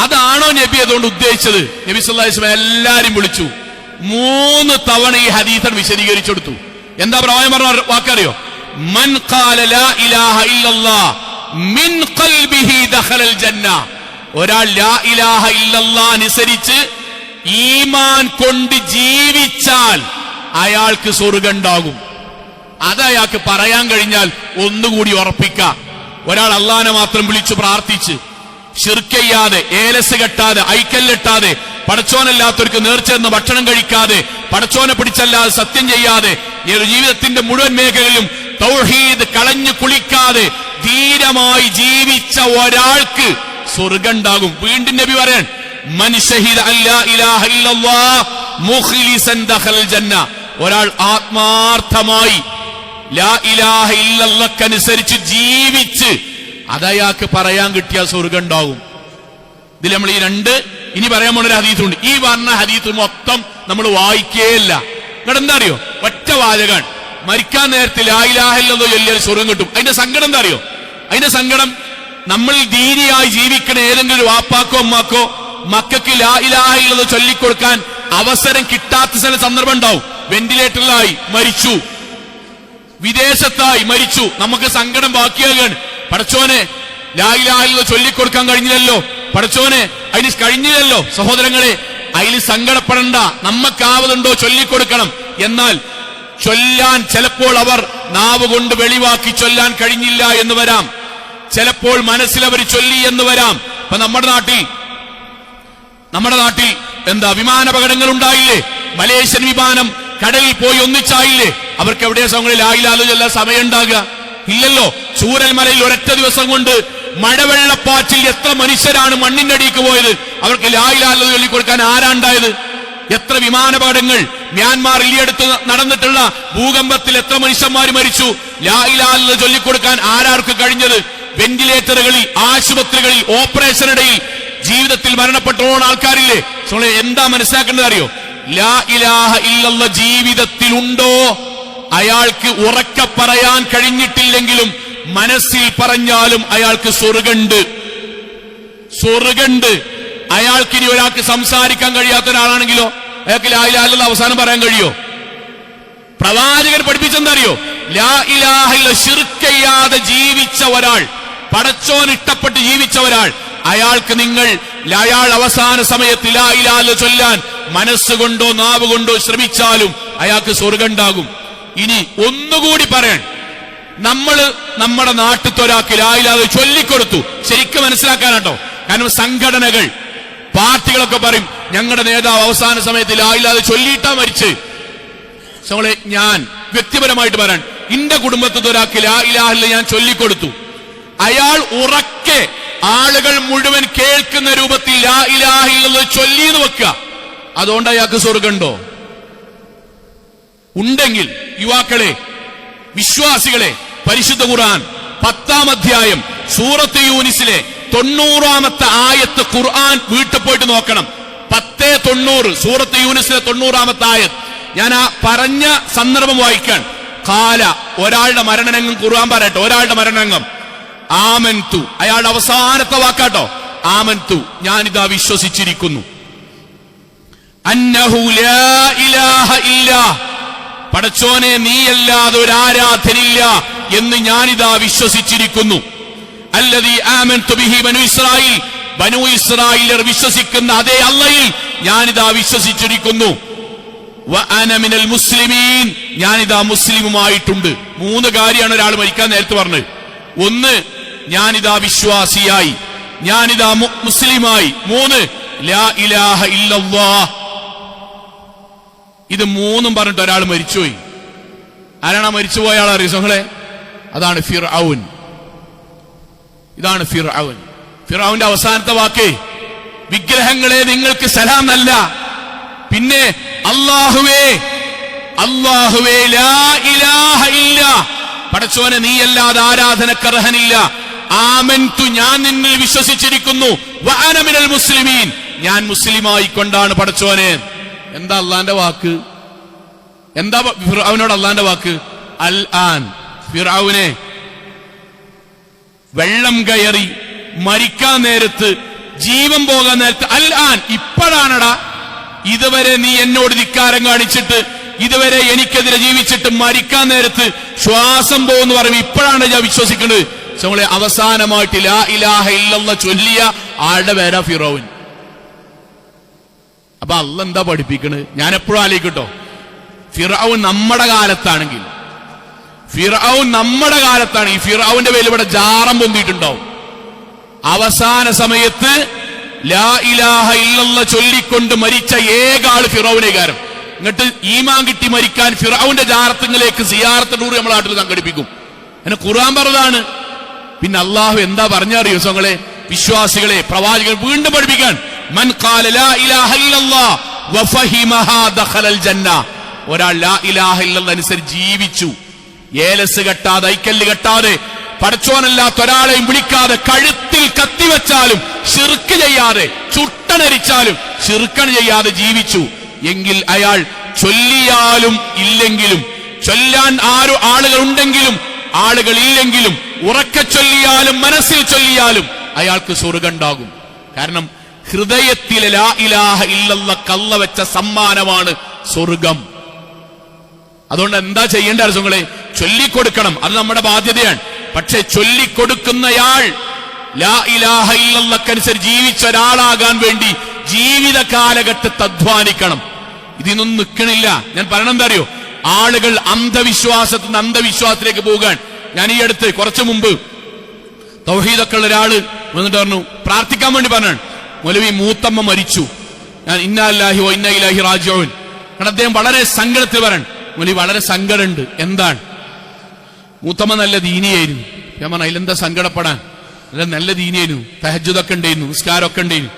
അതാണോ നബി അതുകൊണ്ട് ഉദ്ദേശിച്ചത്? നബി സല്ലല്ലാഹു അലൈഹി വസല്ലം എല്ലാരും വിളിച്ചു 3 തവണ ഈ ഹദീസ് വിശദീകരിച്ചു കൊടുത്തു. എന്താ പ്രവാചകൻ പറഞ്ഞ വാക്കറിയോ? മൻ ഖാല ലാ ഇലാഹ ഇല്ലല്ലാ മിൻ ഖൽബിഹി ദഖലൽ ജന്ന. ഒരാൾ ലാ ഇലാഹ ഇല്ലല്ലാ അനുസരിച്ച് ഈമാൻ കൊണ്ട് ജീവിച്ചാൽ അയാൾക്ക് സ്വർഗ്ഗം ഉണ്ടാകും. അതയാൾക്ക് പറയാൻ കഴിഞ്ഞാൽ ഒന്നുകൂടി ഉറപ്പിക്കാം. ഒരാൾ അള്ളാനെ മാത്രം വിളിച്ചു പ്രാർത്ഥിച്ച് ശിർക്ക് ചെയ്യാതെ, ഏലസ് കെട്ടാതെ, ഐക്കല്ലെട്ടാതെ, പടച്ചോനല്ലാത്തവർക്ക് നേർച്ചെന്ന് ഭക്ഷണം കഴിക്കാതെ, പടച്ചോനെ പിടിച്ചല്ലാതെ സത്യം ചെയ്യാതെ, ജീവിതത്തിന്റെ മുഴുവൻ മേഖലയിലും തൗഹീദ് കളഞ്ഞു കുളിക്കാതെ ധീരമായി ജീവിച്ച ഒരാൾക്ക് സ്വർഗ്ഗം ഉണ്ടാകും. വീണ്ടും നബി പറയാൻ, മൻ ശഹിദ അല്ലാ ഇലാഹ ഇല്ലല്ലാഹ് മുഖ്ലിസൻ ദഖലൽ ജന്ന. ഒരാൾ ആത്മാർത്ഥമായി ലാ ഇലാഹ ഇല്ലല്ലാഹ്ക്കനുസരിച്ച് ജീവിച്ച് അതയാൾക്ക് പറയാൻ കിട്ടിയാൽ സ്വർഗ്ഗം ഉണ്ടാകും. ഇതിൽ നമ്മൾ ഈ 2 ഇനി പറയാൻ പോണ ഒരു ഹദീസുണ്ട്. ഈ പറഞ്ഞ ഹദീസ് മൊത്തം നമ്മൾ വായിക്കേയില്ല. എന്നിട്ട് എന്താ അറിയോ? ഒറ്റ വാചകാണ്. മരിക്കാൻ നേരത്തെ ലാ ഇലാഹ ഇല്ലല്ലാഹ് ചൊല്ലിയാൽ സ്വർഗ്ഗം കിട്ടും. അതിന്റെ സങ്കടം എന്താ അറിയോ? അതിന്റെ സങ്കടം, നമ്മൾ ദീനിയായി ജീവിക്കണ ഏതെങ്കിലും ഒരു വാപ്പാക്കോ അമ്മാക്കോ മക്കൾക്ക് ലാ ഇലാഹ ഇല്ലല്ലാഹ് ചൊല്ലിക്കൊടുക്കാൻ അവസരം കിട്ടാത്ത ചില സന്ദർഭം ഉണ്ടാവും. വെന്റിലേറ്ററിലായി മരിച്ചു, വിദേശത്തായി മരിച്ചു, നമുക്ക് സങ്കടം ബാക്കിയാകാണ്. പടച്ചോനെ ലാ ഇലാഹ ഇല്ലല്ലാഹ് ചൊല്ലിക്കൊടുക്കാൻ കഴിഞ്ഞില്ലല്ലോ, പടച്ചോനെ അതിന് കഴിഞ്ഞില്ലല്ലോ. സഹോദരങ്ങളെ, അതിൽ സങ്കടപ്പെടണ്ട. നമ്മക്കാവതുണ്ടോ ചൊല്ലിക്കൊടുക്കണം. എന്നാൽ ചൊല്ലാൻ ചിലപ്പോൾ അവർ നാവ് കൊണ്ട് വെളിവാക്കി ചൊല്ലാൻ കഴിഞ്ഞില്ല എന്ന് വരാം. ചിലപ്പോൾ മനസ്സിൽ അവർ ചൊല്ലി എന്ന് വരാം. ഇപ്പൊ നമ്മുടെ നാട്ടിൽ എന്താ വിമാനാപകടങ്ങൾ ഉണ്ടായില്ലേ? മലേഷ്യൻ വിമാനം കടലിൽ പോയി ഒന്നിച്ചായില്ലേ? അവർക്ക് എവിടെയാ സമയങ്ങളിൽ ലാ ഇലാഹ ഇല്ലല്ലാഹ് സമയം ഉണ്ടാകുക? ഇല്ലല്ലോ. ചൂരൽമലയിൽ ഒരൊറ്റ ദിവസം കൊണ്ട് മഴവെള്ളപ്പാച്ചിൽ എത്ര മനുഷ്യരാണ് മണ്ണിന്റെ അടിക്ക് പോയത്? അവർക്ക് ലാ ഇലാഹ ഇല്ലല്ലാഹ് ചൊല്ലിക്കൊടുക്കാൻ ആരാണ്ടായത്? എത്ര വിമാനാപകടങ്ങൾ മ്യാൻമാറിൽ ഈ അടുത്ത് നടന്നിട്ടുള്ള ഭൂകമ്പത്തിൽ എത്ര മനുഷ്യന്മാർ മരിച്ചു? ലാ ഇലാഹ ഇല്ലല്ലാഹ് ചൊല്ലിക്കൊടുക്കാൻ ആരാർക്ക് കഴിഞ്ഞത്? വെന്റിലേറ്ററുകളിൽ, ആശുപത്രികളിൽ, ഓപ്പറേഷനിടയിൽ ജീവിതത്തിൽ മരണപ്പെട്ടോണ ആൾക്കാരില്ലേ? എന്താ മനസ്സിലാക്കേണ്ടത് അറിയോ? ലാ ഇലാഹ ഇല്ലല്ലാഹ് ജീവിതത്തിലുണ്ടോ? അയാൾക്ക് ഉറക്കെ പറയാൻ കഴിഞ്ഞിട്ടില്ലെങ്കിലും മനസ്സിൽ പറഞ്ഞാലും അയാൾക്ക് സ്വർഗ്ഗമുണ്ട്. അയാൾക്ക് ഇനി ഒരാൾക്ക് സംസാരിക്കാൻ കഴിയാത്ത ഒരാളാണെങ്കിലോ അയാൾക്ക് ലാ ഇലാഹ ഇല്ലല്ലാഹ് അവസാനം പറയാൻ കഴിയോ? പ്രവാചകൻ പഠിപ്പിച്ചെന്താ അറിയോ? ലാ ഇലാഹ ഇല്ലല്ലാഹ് ശിർക്ക് ചെയ്യാതെ ജീവിച്ച ഒരാൾ, പടച്ചോൻ ഇഷ്ടപ്പെട്ട് ജീവിച്ച ഒരാൾ, അയാൾക്ക് അയാൾ അവസാന സമയത്ത് ലാ ഇലാഹ ഇല്ലല്ലാഹ് ചൊല്ലാൻ മനസ്സുകൊണ്ടോ നാവ് കൊണ്ടോ ശ്രമിച്ചാലും അയാൾക്ക് സ്വർഗ്ഗം ഉണ്ടാകും. ഇനി ഒന്നുകൂടി പറയാൻ, നമ്മുടെ നാട്ടിൽ ഒരാൾക്ക് ലാ ഇലാഹ ഇല്ലല്ലാഹ് ചൊല്ലിക്കൊടുത്തു. ശരിക്കും മനസ്സിലാക്കാനാട്ടോ. കാരണം സംഘടനകൾ, പാർട്ടികളൊക്കെ പറയും ഞങ്ങളുടെ നേതാവ് അവസാന സമയത്ത് ലാ ഇലാഹ ഇല്ലല്ലാഹ് ചൊല്ലിയിട്ടാ മരിച്ച്. ഞാൻ വ്യക്തിപരമായിട്ട് പറയാൻ, എന്റെ കുടുംബത്തിൽ ഒരാൾക്ക് ലാ ഇലാഹ ഇല്ലല്ലാഹ് ഞാൻ ചൊല്ലിക്കൊടുത്തു. അയാൾ ഉറക്കെ ആളുകൾ മുഴുവൻ കേൾക്കുന്ന രൂപത്തിൽ ലാ ഇലാഹ ഇല്ലല്ലാഹ് ചൊല്ലിന്ന് വെക്കുക. അതുകൊണ്ട് അയാൾക്ക് സ്വർഗ്ഗമുണ്ടോ? ഉണ്ടെങ്കിൽ യുവാക്കളെ, വിശ്വാസികളെ, പരിശുദ്ധ ഖുർആൻ 10-ാം അധ്യായം സൂറത്ത് യൂനിസിലെ 90-ാമത്തെ ആയത്ത് ഖുർആൻ വീട്ടിൽ പോയിട്ട് നോക്കണം. 10:90 സൂറത്ത് യൂനിസിലെ 90-ാമത്തെ ആയത്ത്. ഞാൻ ആ പറഞ്ഞ സന്ദർഭം വായിക്കാൻ. കാല, ഒരാളുടെ മരണരംഗം ഖുർആൻ പറയട്ടെ. ഒരാളുടെ മരണരംഗം. ആമൻതു, അയാളുടെ അവസാനത്തെ വാക്കാട്ടോ. ആമൻതു, ഞാനിതാ വിശ്വസിച്ചിരിക്കുന്നു. അന്നഹു ലാ ഇലാഹ ഇല്ലാ, പടച്ചോനെ നീയല്ലാതെ ഒരു ആരാധനില്ല എന്ന് ഞാനിതാ വിശ്വസിച്ചിരിക്കുന്നു. അല്ലദീ ആമൻതു ബിഹി ബനു ഇസ്രായീൽ, ബനു ഇസ്രായേലർ വിശ്വസിക്കുന്ന അതേ അല്ലാഹയിൽ ഞാനിതാ വിശ്വസിച്ചിരിക്കുന്നു. വ അന മിനൽ മുസ്ലിമീൻ, ഞാനിതാ മുസ്ലിമുമായിട്ടുണ്ട്. 3 കാര്യമാണ് ഒരാൾ മരിക്കാൻ നേരത്തെ പറഞ്ഞത്. 1, ഞാനിതാ വിശ്വാസിയായി, ഞാനിതാ മുസ്ലിമായി. 3, ലാ ഇലാഹ ഇല്ലല്ലാഹ്. ഇത് 3ഉം പറഞ്ഞിട്ട് ഒരാൾ മരിച്ചുപോയി. ആരാണ് മരിച്ചുപോയ ആൾ അറിയോ സഹോദരങ്ങളെ? അതാണ് ഫിർഔൻ. ഇതാണ് ഫിർഔൻ. ഫിർഔന്റെ അവസാനത്തെ വാക്ക് വിഗ്രഹങ്ങളെ നിങ്ങൾക്ക് സലാം അല്ല, പിന്നെ അല്ലാഹുവേ അല്ലാഹുവേ ലാ ഇലാഹ ഇല്ല, പടച്ചോനെ നീയല്ലാതെ ആരാധനക്കർഹനില്ല. ആമൻതു, ഞാൻ നിന്നിൽ വിശ്വസിച്ചിരിക്കുന്നു. വ അന മിനൽ മുസ്ലിമീൻ, ഞാൻ മുസ്ലിമായി കൊണ്ടാണ് പടച്ചോനെ. എന്താ അള്ളാന്റെ വാക്ക്? എന്താ ഫിർഔനോട് അള്ളാന്റെ വാക്ക്? അൽ ആൻ ഫിറഔനെ വെള്ളം കയറി മരിക്കാൻ നേരത്ത്, ജീവൻ പോകാൻ നേരത്ത് അൽ ആൻ ഇപ്പോഴാണടാ, ഇതുവരെ നീ എന്നോട് ധിക്കാരം കാണിച്ചിട്ട്, ഇതുവരെ എനിക്കെതിരെ ജീവിച്ചിട്ട് മരിക്കാൻ നേരത്ത് ശ്വാസം പോകുന്നു പറയുമ്പോൾ ഇപ്പോഴാണ് ഞാൻ വിശ്വസിക്കുന്നത്. നമ്മളെ അവസാനമായിട്ട് ലാ ഇലാഹ ഇല്ലല്ലാഹ് ചൊല്ലിയ ആളുടെ പേരാ ഫിറഔൻ. അപ്പൊ അള്ളാഹ് എന്താ പഠിപ്പിക്കണത്? ഞാൻ എപ്പോഴും ആലോചിക്കട്ടോ, ഫിറഔൻ നമ്മുടെ കാലത്താണെങ്കിൽ, ഈ ഫിറഔന്റെ പേരിൽ ഇവിടെ ജാറം പൊന്തിയിട്ടുണ്ടാവും. അവസാന സമയത്ത് ലാ ഇലാഹ ഇല്ലല്ലാഹ് ചൊല്ലിക്കൊണ്ട് മരിച്ച ഏകാള് ഫിറഔനേകാരം. എന്നിട്ട് ഈമാൻ കിട്ടി മരിക്കാൻ ഫിറഔന്റെ ജാറത്തുകളിലേക്ക് സിയാറത്ത് ടൂർ നമ്മുടെ നാട്ടിൽ സംഘടിപ്പിക്കും. എന്നെ ഖുർആൻ പറഞ്ഞതാണ്. പിന്നെ അള്ളാഹു എന്താ പറഞ്ഞറിയോ സങ്ങളെ, വിശ്വാസികളെ, പ്രവാചകൻ വീണ്ടും പഠിപ്പിക്കാൻ, മൻ ഖാല ലാ ഇലാഹ ഇല്ലല്ലാഹ് വഫഹിമഹാ ദഖലൽ ജന്ന. ഒരാൾ ലാ ഇലാഹ ഇല്ലല്ലാഹ് അനുസരിച്ച് ജീവിച്ചു, ഏലസ് കെട്ടാതെ, ഐക്കല്ല് കെട്ടാതെ, പടച്ചോനല്ലാത്ത ഒരാളെയും വിളിക്കാതെ, കഴുത്തിൽ കത്തിവെച്ചാലും ശിർക്ക് ചെയ്യാതെ, ചുട്ടനരിച്ചാലും ശിർക്കണ് ചെയ്യാതെ ജീവിച്ചു എങ്കിൽ അയാൾ ചൊല്ലിയാലും ഇല്ലെങ്കിലും, ചൊല്ലാൻ ആളുകൾ ഉണ്ടെങ്കിലും ആളുകൾ ഇല്ലെങ്കിലും, ഉറക്കെ ചൊല്ലിയാലും മനസ്സിൽ ചൊല്ലിയാലും അയാൾക്ക് സ്വർഗ്ഗം ഉണ്ടാകും. കാരണം ഹൃദയത്തിലെ ലാ ഇലാഹ ഇല്ലല്ലാഹ് കള്ള വെച്ച സമ്മാനമാണ് സ്വർഗ്ഗം. അതുകൊണ്ട് എന്താ ചെയ്യേണ്ട അർസുകളെ? ചൊല്ലിക്കൊടുക്കണം, അത് നമ്മുടെ ബാധ്യതയാണ്. പക്ഷെ ചൊല്ലിക്കൊടുക്കുന്നയാൾ ലാ ഇലാഹ ഇല്ലല്ലാഹ്ക്കനുസരിച്ച് ജീവിച്ച ഒരാളാകാൻ വേണ്ടി ജീവിത കാലഘട്ടത്തെ അധ്വാനിക്കണം. ഇതിനൊന്നും നിൽക്കണില്ല. ഞാൻ പറയണം എന്താ അറിയോ, ആളുകൾ അന്ധവിശ്വാസത്തിൽ നിന്ന് അന്ധവിശ്വാസത്തിലേക്ക് പോകാൻ. ഞാൻ ഈ അടുത്ത് കുറച്ചു മുമ്പ് തൗഹീദൊക്കെ ഉള്ള ഒരാള് വന്നിട്ട് പറഞ്ഞു, പ്രാർത്ഥിക്കാൻ വേണ്ടി പറഞ്ഞാണ്, മൗലവി മൂത്തമ്മ മരിച്ചു, ഞാൻ ഇന്നാ ലില്ലാഹി വ ഇന്നാ ഇലൈഹി റാജിഊൻ. കാരണം അദ്ദേഹം വളരെ സങ്കടത്തിൽ പറയണം, മൗലവി വളരെ സങ്കടമുണ്ട്. എന്താണ്? മൂത്തമ്മ നല്ല ദീനിയായിരുന്നു. ഞാൻ പറഞ്ഞു, അതിലെന്താ സങ്കടപ്പെടാൻ, നല്ല ദീനിയായിരുന്നു, തഹജ്ജുദൊക്കെ ഉണ്ടായിരുന്നു, നിസ്കാരമൊക്കെ ഉണ്ടായിരുന്നു.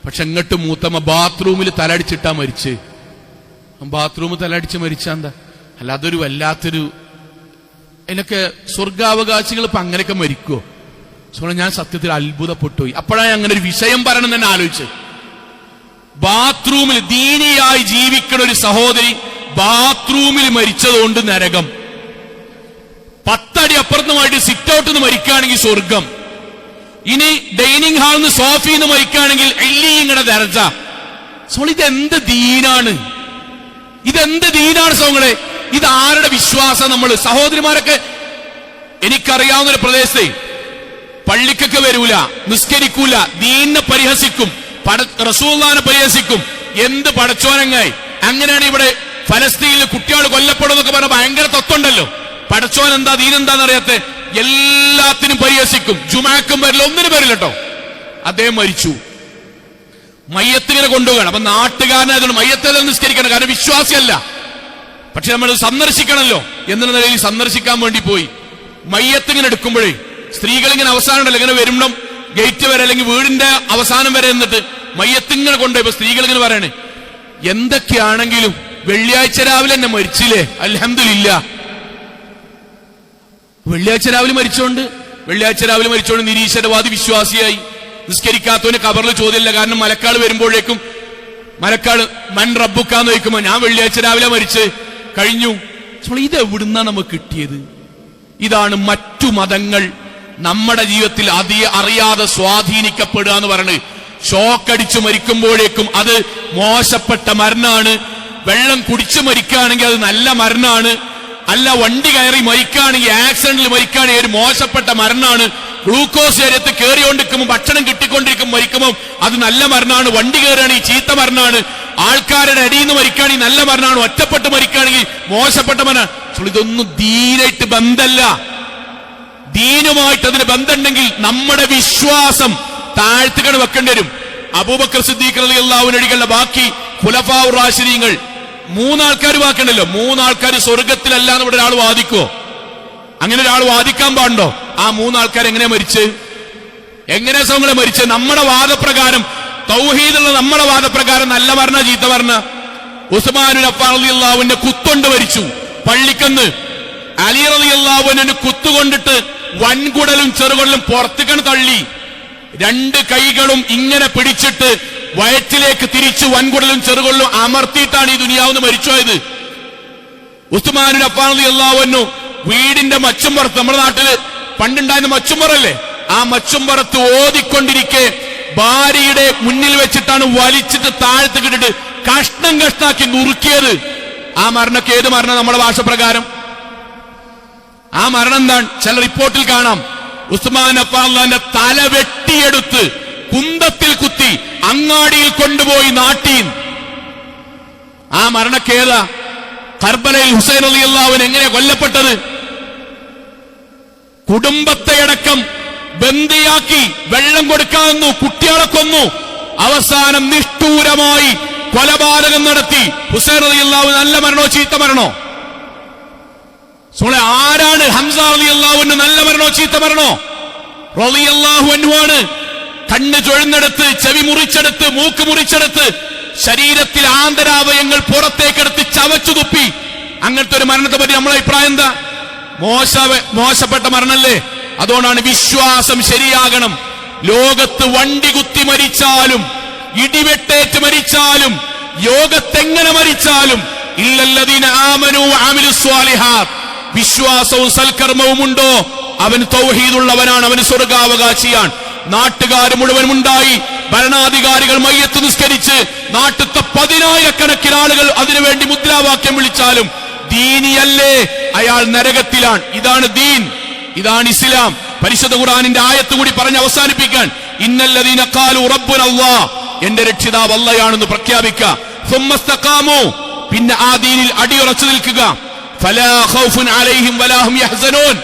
പക്ഷെ ഇങ്ങോട്ട് മൂത്തമ്മ ബാത്റൂമിൽ തലടിച്ചിട്ടാ മരിച്ച്. ബാത്റൂമിൽ തലടിച്ച് മരിച്ചാ എന്താ? അല്ല, അതൊരു വല്ലാത്തൊരു, അതിനൊക്കെ സ്വർഗാവകാശികൾ ഇപ്പൊ അങ്ങനെയൊക്കെ മരിക്കുവോ? ഞാൻ സത്യത്തിൽ അത്ഭുതപ്പെട്ടുപോയി. അപ്പോഴാണ് അങ്ങനെ ഒരു വിഷയം പറയണം തന്നെ ആലോചിച്ച്. ബാത്റൂമിൽ ദീനിയായി ജീവിക്കുന്ന ഒരു സഹോദരി ബാത്റൂമിൽ മരിച്ചതുകൊണ്ട് നരകം, 10 അടി അപ്പുറത്തുമായിട്ട് സിറ്റ് ഔട്ട് നിന്ന് മരിക്കുകയാണെങ്കിൽ സ്വർഗം, ഇനി ഡൈനിങ് ഹാളിൽ നിന്ന് സോഫയിൽ നിന്ന് മരിക്കുകയാണെങ്കിൽ എല്ലിയുടെ ദർജ. ഇതെന്ത് ദീനാണ്? ഇതെന്ത് ദീനാണ് സോങ്ങളെ? ഇത് ആരുടെ വിശ്വാസം? നമ്മൾ സഹോദരിമാരൊക്കെ, എനിക്കറിയാവുന്ന ഒരു പ്രദേശത്തെ പള്ളിക്കൊക്കെ വരൂല, നിസ്കരിക്കൂല, ദീനിനെ പരിഹസിക്കും, റസൂലുള്ളാഹിനെ പരിഹസിക്കും. എന്ത് പടച്ചോനങ്ങായി? അങ്ങനെയാണ് ഇവിടെ ഫലസ്തീനിൽ കുട്ടികൾ കൊല്ലപ്പെടുന്നൊക്കെ പറഞ്ഞ ഭയങ്കര തത്വമുണ്ടല്ലോ. പടച്ചോൻ എന്താ, ദീനെന്താന്ന് അറിയാത്ത എല്ലാത്തിനും പരിഹസിക്കും. ജുമാക്കും വരില്ല, ഒന്നിനും വരില്ല കേട്ടോ. അദ്ദേഹം മരിച്ചു, മയ്യത്തിങ്ങനെ കൊണ്ടുപോകണം. അപ്പൊ നാട്ടുകാരനായതുകൊണ്ട് മയ്യത്തെ നിസ്കരിക്കണം, കാരണം വിശ്വാസിയല്ല. പക്ഷെ നമ്മൾ സന്ദർശിക്കണമല്ലോ എന്നുള്ള നിലയിൽ സന്ദർശിക്കാൻ വേണ്ടി പോയി. മയ്യത്തിങ്ങനെ എടുക്കുമ്പോഴേ സ്ത്രീകൾ ഇങ്ങനെ അവസാനം ഉണ്ടല്ലോ, ഇങ്ങനെ വരുമ്പം ഗേറ്റ് വരെ അല്ലെങ്കിൽ വീടിന്റെ അവസാനം വരെ എന്നിട്ട് മയ്യത്തിങ്ങനെ കൊണ്ടുപോയി. ഇപ്പൊ സ്ത്രീകൾ ഇങ്ങനെ പറയണേ, എന്തൊക്കെയാണെങ്കിലും വെള്ളിയാഴ്ച രാവിലെ എന്നെ മരിച്ചില്ലേ, അൽഹംദുലില്ലാ. വെള്ളിയാഴ്ച രാവിലെ മരിച്ചോണ്ട് നിരീശ്വരവാദി വിശ്വാസിയായി. നിസ്കരിക്കാത്തവന് ഖബറിൽ ചോദ്യമില്ല, കാരണം മലക്കാൾ വരുമ്പോഴേക്കും മലക്കാൾ മൻ റബ്ബുക്കാന്ന് ചോദിക്കുമ്പോ ഞാൻ വെള്ളിയാഴ്ച രാവിലെ മരിച്ച് കഴിഞ്ഞു. ഇത് എവിടുന്നാ നമുക്ക് കിട്ടിയത്? ഇതാണ് മറ്റു മതങ്ങൾ നമ്മുടെ ജീവിതത്തിൽ അറിയാതെ സ്വാധീനിക്കപ്പെടുക എന്ന് പറയുന്നത്. ഷോക്കടിച്ച് മരിക്കുമ്പോഴേക്കും അത് മോശപ്പെട്ട മരണാണ്. വെള്ളം കുടിച്ചു മരിക്കുകയാണെങ്കിൽ അത് നല്ല മരണാണ്. അല്ല, വണ്ടി കയറി മരിക്കുകയാണെങ്കിൽ, ആക്സിഡന്റിൽ മരിക്കുകയാണെങ്കിൽ ഒരു മോശപ്പെട്ട മരണാണ്. ഗ്ലൂക്കോസ് ശരീരത്തിൽ കയറിക്കൊണ്ടിരിക്കുമ്പോൾ, ഭക്ഷണം കിട്ടിക്കൊണ്ടിരിക്കും മരിക്കുമ്പോൾ അത് നല്ല മരണാണ്. വണ്ടി കയറുകയാണെങ്കിൽ ചീത്ത മരണാണ്. ആൾക്കാരുടെ അടിയിൽ നിന്ന് മരിക്കുകയാണെങ്കിൽ നല്ല മരണാണ്. ഒറ്റപ്പെട്ട് മരിക്കുകയാണെങ്കിൽ മോശപ്പെട്ട മരണാണ്. ഇതൊന്നും ദീനായിട്ട് ബന്ധമല്ല. ദീനുമായിട്ട് അതിന് ബന്ധമുണ്ടെങ്കിൽ നമ്മുടെ വിശ്വാസം താഴ്ത്തുകണ് വെക്കേണ്ടി വരും. അബൂബക്കർ സിദ്ദീഖ് റളിയല്ലാഹു അൻഹു ഒഴികെയുള്ള ബാക്കി ഖുലഫാഉർ റാഷിദീങ്ങൾ 3 ആൾക്കാർ വാക്കണ്ടല്ലോ. 3 ആൾക്കാർ സ്വർഗത്തിലല്ല എന്ന് ഇവിടെ ഒരാൾ വാദിക്കോ? അങ്ങനെ ഒരാൾ വാദിക്കാൻ പാടുണ്ടോ? ആ 3 ആൾക്കാർ എങ്ങനെ മരിച്ച്? എങ്ങനെ സൗങ്ങളെ മരിച്ച്? നമ്മുടെ വാദപ്രകാരം, തൗഹീദുള്ള നമ്മുടെ വാദപ്രകാരം നല്ല പറഞ്ഞ ചീത്ത പറഞ്ഞ ഉസ്മാനുൽ അഫ്ഫാൻ റളിയല്ലാഹു അൻഹു കുത്തൊണ്ട് മരിച്ചു പള്ളിക്കന്ന്. അലി റളിയല്ലാഹു അൻഹു കുത്തുകൊണ്ടിട്ട് വൻകുടലും ചെറുകുടലും പുറത്തേക്കാണ് തള്ളി. 2 കൈകളും ഇങ്ങനെ പിടിച്ചിട്ട് വയറ്റിലേക്ക് തിരിച്ചു വൻകുടലും ചെറുകുടലും അമർത്തിയിട്ടാണ് ഈ ദുനിയാവെന്ന് മരിച്ചുപോയത്. ഉസ്മാനുൽ അഫ്ഫാൻ റളിയല്ലാഹു അൻഹു വീടിന്റെ മച്ചുംപുറത്ത്, നമ്മുടെ നാട്ടില് പണ്ടുണ്ടായിരുന്ന മച്ചുംപുറല്ലേ, ആ മച്ചുംപുറത്ത് ഓതിക്കൊണ്ടിരിക്കെ ഭാര്യയുടെ മുന്നിൽ വെച്ചിട്ടാണ് വലിച്ചിട്ട് താഴത്ത് കിട്ടിട്ട് കഷ്ണം കഷ്ണാക്കി നുറുക്കിയത്. ആ മരണക്ക് ഏത് മരണം നമ്മുടെ ഭാഷ പ്രകാരം? ആ മരണം എന്താണ്? ചില റിപ്പോർട്ടിൽ കാണാം, ഉസ്മാൻ അഫ്ഫാന്റെ തല വെട്ടിയെടുത്ത് കുന്തത്തിൽ കുത്തി അങ്ങാടിയിൽ കൊണ്ടുപോയി നാട്ടീൻ. ആ മരണക്കേതാ? കർബലയിൽ ഹുസൈൻ റളിയല്ലാഹു അൻഹു എങ്ങനെ കൊല്ലപ്പെട്ടത്? കുടുംബത്തെയടക്കം ബന്ദിയാക്കി വെള്ളം കൊടുക്കാമെന്നു, കുട്ടികളെ കൊന്നു, അവസാനം നിഷ്ഠൂരമായി കൊലപാതകം നടത്തി. ഹുസൈൻ റളിയല്ലാഹു അൻഹു നല്ല മരണോ ചീത്ത മരണോ? ആരാണ് ഹംസ റളിയല്ലാഹു അൻഹു നല്ല മരണോ ചീത്ത മരണോ? റളിയല്ലാഹു അൻഹു ആണ്. കണ്ണ് ചുഴന്നെടുത്ത്, ചെവി മുറിച്ചെടുത്ത്, മൂക്ക് മുറിച്ചെടുത്ത്, ശരീരത്തിൽ ആന്തരാവയങ്ങൾ പുറത്തേക്കെടുത്ത് ചവച്ചു തുപ്പി. അങ്ങനത്തെ ഒരു മരണത്തെ പറ്റി നമ്മളെ അഭിപ്രായം എന്താ? മോശപ്പെട്ട മരണല്ലേ? അതുകൊണ്ടാണ് വിശ്വാസം ശരിയാകണം. ലോകത്ത് വണ്ടി കുത്തി മരിച്ചാലും, ഇടിവെട്ടേറ്റ് മരിച്ചാലും, ലോകത്തെങ്ങനെ മരിച്ചാലും, ഇല്ലല്ലദീന ആമനൂ വഅമിലുസ് സ്വാലിഹാത്ത്, വിശ്വാസവും സൽക്കർമ്മവും ഉണ്ടോ അവൻ തൗഹീദുള്ളവനാണ്, അവന് സ്വർഗാവകാശിയാണ്. നാട്ടുകാർ മുഴുവനും ഉണ്ടായി, ഭരണാധികാരികൾ മയ്യത്ത് നിസ്കരിച്ച്, നാട്ടിലത്തെ 10,000-കണക്കിന് ആളുകൾ അതിനുവേണ്ടി മുദ്രാവാക്യം വിളിച്ചാലും ദീനിയല്ലേ, അയാൾ നരകത്തിലാണ്. ഇതാണ് ദീൻ, ഇതാണ് ഇസ്ലാം. പരിശുദ്ധ ഖുർആനിന്റെ ആയത്ത് കൂടി പറഞ്ഞ് അവസാനിപ്പിക്കാൻ, ഇന്നല്ലദീന ഖാലു റബ്ബുനല്ലാഹ്, എന്റെ രക്ഷിതാവ് അല്ലാഹയാണെന്ന് പ്രഖ്യാപിക്കുക. സുമ്മസ്തഖാമു, പിന്നെ ആ ദീനിൽ അടിയുറച്ചു നിൽക്കുക. ഫലാ ഖൗഫുൻ അലൈഹിം വലാ ഹും യഹ്സനൂൻ,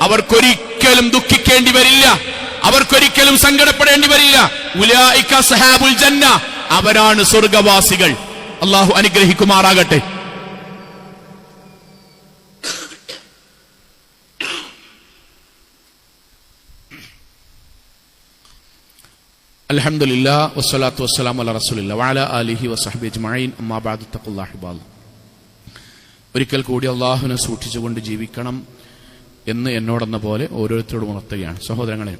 അവർക്കൊരിക്കലും ദുഃഖിക്കേണ്ടി വരില്ല, അവർക്കൊരിക്കലും സങ്കടപ്പെടേണ്ടി വരില്ല. ഉലൈക സഹാബുൽ ജന്ന, അവരാണ് സ്വർഗവാസികൾ. അല്ലാഹു അനുഗ്രഹിക്കുമാറാകട്ടെ. അൽഹംദുലില്ലാഹ് വസ്സലാത്തു വസ്സലാമു അലാ റസൂലില്ലാഹ് വഅലാ ആലിഹി വസഹ്ബിഹി അജ്മഈൻ. അമ്മാ ബഅദ്, തഖുല്ലാഹ ഇബാദ്. ഒരിക്കൽ കൂടി അല്ലാഹുവിനെ സൂക്ഷിച്ചുകൊണ്ട് ജീവിക്കണം എന്ന് എന്നോടെന്ന പോലെ ഓരോരുത്തരോടും ഉണർത്തുകയാണ്. സഹോദരങ്ങളെ,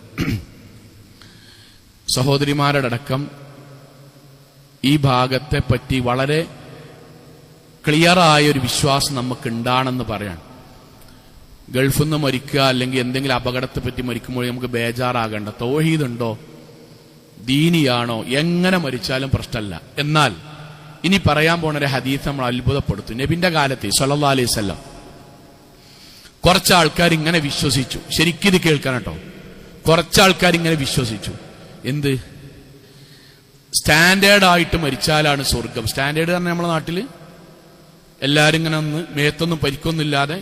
സഹോദരിമാരടക്കം ഈ ഭാഗത്തെ പറ്റി വളരെ ക്ലിയറായ ഒരു വിശ്വാസം നമുക്ക് ഉണ്ടാണെന്ന് പറയാൻ. ഗൾഫിൽ നിന്ന് മരിക്കുക അല്ലെങ്കിൽ എന്തെങ്കിലും അപകടത്തെ പറ്റി മരിക്കുമ്പോൾ നമുക്ക് ബേജാറാകേണ്ട. തൗഹീദുണ്ടോ, ദീനിയാണോ, എങ്ങനെ മരിച്ചാലും പ്രശ്നമല്ല. എന്നാൽ ഇനി പറയാൻ പോണ ഒരു ഹദീസ് നമ്മൾ അത്ഭുതപ്പെടുത്തും. നബിന്റെ കാലത്ത് സ്വല്ലല്ലാഹു അലൈഹി വസല്ലം കുറച്ച് ആൾക്കാർ ഇങ്ങനെ വിശ്വസിച്ചു. ശരിക്കിത് കേൾക്കണം കേട്ടോ. കുറച്ച് ആൾക്കാർ ഇങ്ങനെ വിശ്വസിച്ചു. എന്ത്? സ്റ്റാൻഡേർഡ് ആയിട്ട് മരിച്ചാലാണ് സ്വർഗം. സ്റ്റാൻഡേർഡ് പറഞ്ഞാൽ നമ്മുടെ നാട്ടില് എല്ലാരും ഇങ്ങനെ ഒന്ന് മേത്തൊന്നും പരിക്കൊന്നുമില്ലാതെ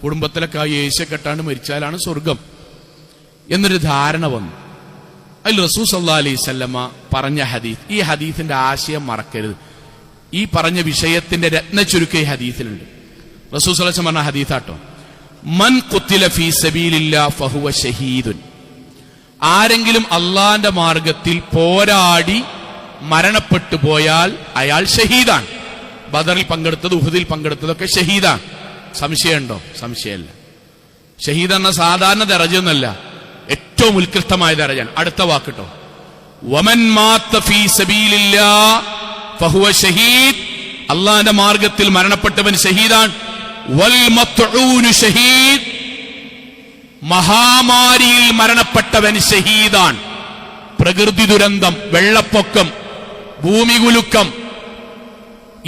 കുടുംബത്തിലൊക്കെ ആ ഏഷ്യ കെട്ടാണ്ട് മരിച്ചാലാണ് സ്വർഗം എന്നൊരു ധാരണ വന്നു. അതിൽ റസൂൽ സല്ലല്ലാഹു അലൈഹി വസല്ലമ പറഞ്ഞ ഹദീസ്, ഈ ഹദീസിന്റെ ആശയം മറക്കരുത്. ഈ പറഞ്ഞ വിഷയത്തിന്റെ രത്നച്ചുരുക്കം ഈ ഹദീസിലുണ്ട്. റസൂൽ സല്ലല്ലാഹു അലൈഹി വസല്ലം പറഞ്ഞ ഹദീസാട്ടോ, മൻ ഖുത്തില ഫീ സബീലില്ലാഹ് ഫഹുവ ഷഹീദുൻ, ആരെങ്കിലും അള്ളാന്റെ മാർഗത്തിൽ പോരാടി മരണപ്പെട്ടു പോയാൽ അയാൾ ഷഹീദാണ്. ബദറിൽ പങ്കെടുത്തത്, ഉഹദിൽ പങ്കെടുത്തതൊക്കെ ഷഹീദാണ്. സംശയമുണ്ടോ? സംശയമല്ല. ഷഹീദ് എന്ന സാധാരണ ദറജയൊന്നുമല്ല, ഏറ്റവും ഉത്കൃഷ്ടമായ ദറജാണ്. അടുത്ത വാക്കിട്ടോ, വമൻ മാത ഫീ സബീലില്ലാഹ് ഫഹുവ ഷഹീദ്, അള്ളാന്റെ മാർഗത്തിൽ മരണപ്പെട്ടവൻ ഷഹീദാണ്. വൽ മത്ഊനു ഷഹീദ്, മഹാമാരിയിൽ മരണപ്പെട്ടവൻ ഷഹീദാണ്. പ്രകൃതി ദുരന്തം, വെള്ളപ്പൊക്കം, ഭൂമികുലുക്കം,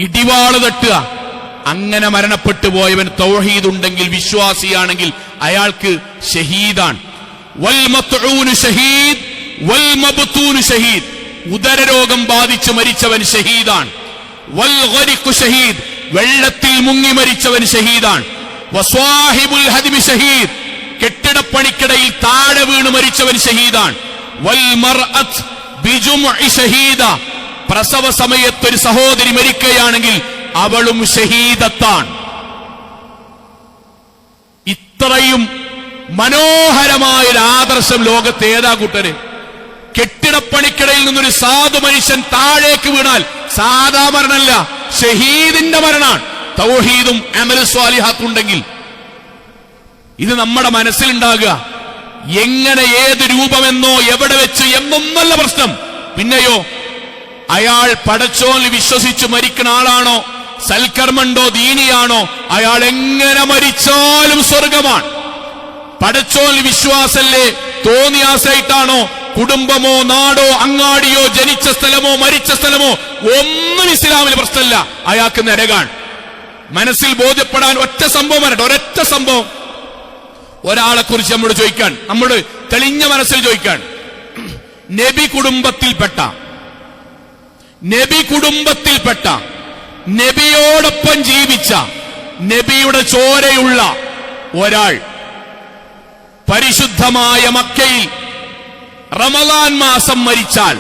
ഇടിവാള് തട്ടുക, അങ്ങനെ മരണപ്പെട്ടു പോയവൻ തൗഹീദ് ഉണ്ടെങ്കിൽ, വിശ്വാസിയാണെങ്കിൽ അയാൾക്ക് ഷഹീദാണ്. വൽ മത്ഊനു ഷഹീദ് വൽ മബ്തൂനു ഷഹീദ്, ഉദരരോഗം ബാധിച്ച് മരിച്ചവൻ ഷഹീദാണ്. വൽ ഗരിഖു ഷഹീദ്, വെള്ളത്തിൽ മുങ്ങി മരിച്ചവൻ ഷഹീദാണ്. വസ്വാഹിബുൽ ഹദ്മി ഷഹീദ്, കെട്ടിടപ്പണിക്കിടയിൽ താഴെ വീണ് മരിച്ചവൻ ഷഹീദാണ്. വൽ മർഅത്ത് ബിജുമുഇ ഷഹീദ, പ്രസവ സമയത്ത് ഒരു സഹോദരി മരിക്കുകയാണെങ്കിൽ അവളും ഷഹീദത്താണ്. ഇത്രയും മനോഹരമായൊരു ആദർശം ലോകത്ത് ഏതാ കൂട്ടര്? കെട്ടിടപ്പണിക്കിടയിൽ നിന്നൊരു സാധു മനുഷ്യൻ താഴേക്ക് വീണാൽ സാധാ മരണമല്ല, ഷഹീദിന്റെ മരണാണ്. തൗഹീദും അമൽ സ്വാലിഹാത്തും ഉണ്ടെങ്കിൽ ഇത് നമ്മുടെ മനസ്സിലുണ്ടാകുക. എങ്ങനെ, ഏത് രൂപമെന്നോ എവിടെ വെച്ച് എന്നൊന്നല്ല പ്രശ്നം. പിന്നെയോ അയാൾ പടച്ചോനിൽ വിശ്വസിച്ച് മരിക്കുന്ന ആളാണോ, സൽക്കർമ്മണ്ടോ, ദീനിയാണോ, അയാൾ എങ്ങനെ മരിച്ചാലും സ്വർഗമാണ്. പടച്ചോൻ വിശ്വാസല്ലേ, തോന്നിയാസായിട്ടാണോ, കുടുംബമോ നാടോ അങ്ങാടിയോ ജനിച്ച സ്ഥലമോ മരിച്ച സ്ഥലമോ ഒന്നും ഇസ്ലാമിന് പ്രശ്നമില്ല, അയാൾക്ക് നരകാണ്. മനസ്സിൽ ബോധ്യപ്പെടാൻ ഒറ്റ സംഭവം വരട്ടെ, ഒരൊറ്റ സംഭവം ഒരാളെ കുറിച്ച് നമ്മൾ ചോദിക്കാൻ, നമ്മൾ തെളിഞ്ഞ മനസ്സിൽ ചോദിക്കാൻ. നബി കുടുംബത്തിൽപ്പെട്ട നബിയോടൊപ്പം ജീവിച്ച നബിയുടെ ചോരയുള്ള ഒരാൾ പരിശുദ്ധമായ മക്കയിൽ റമദാൻ മാസം മരിച്ചാൽ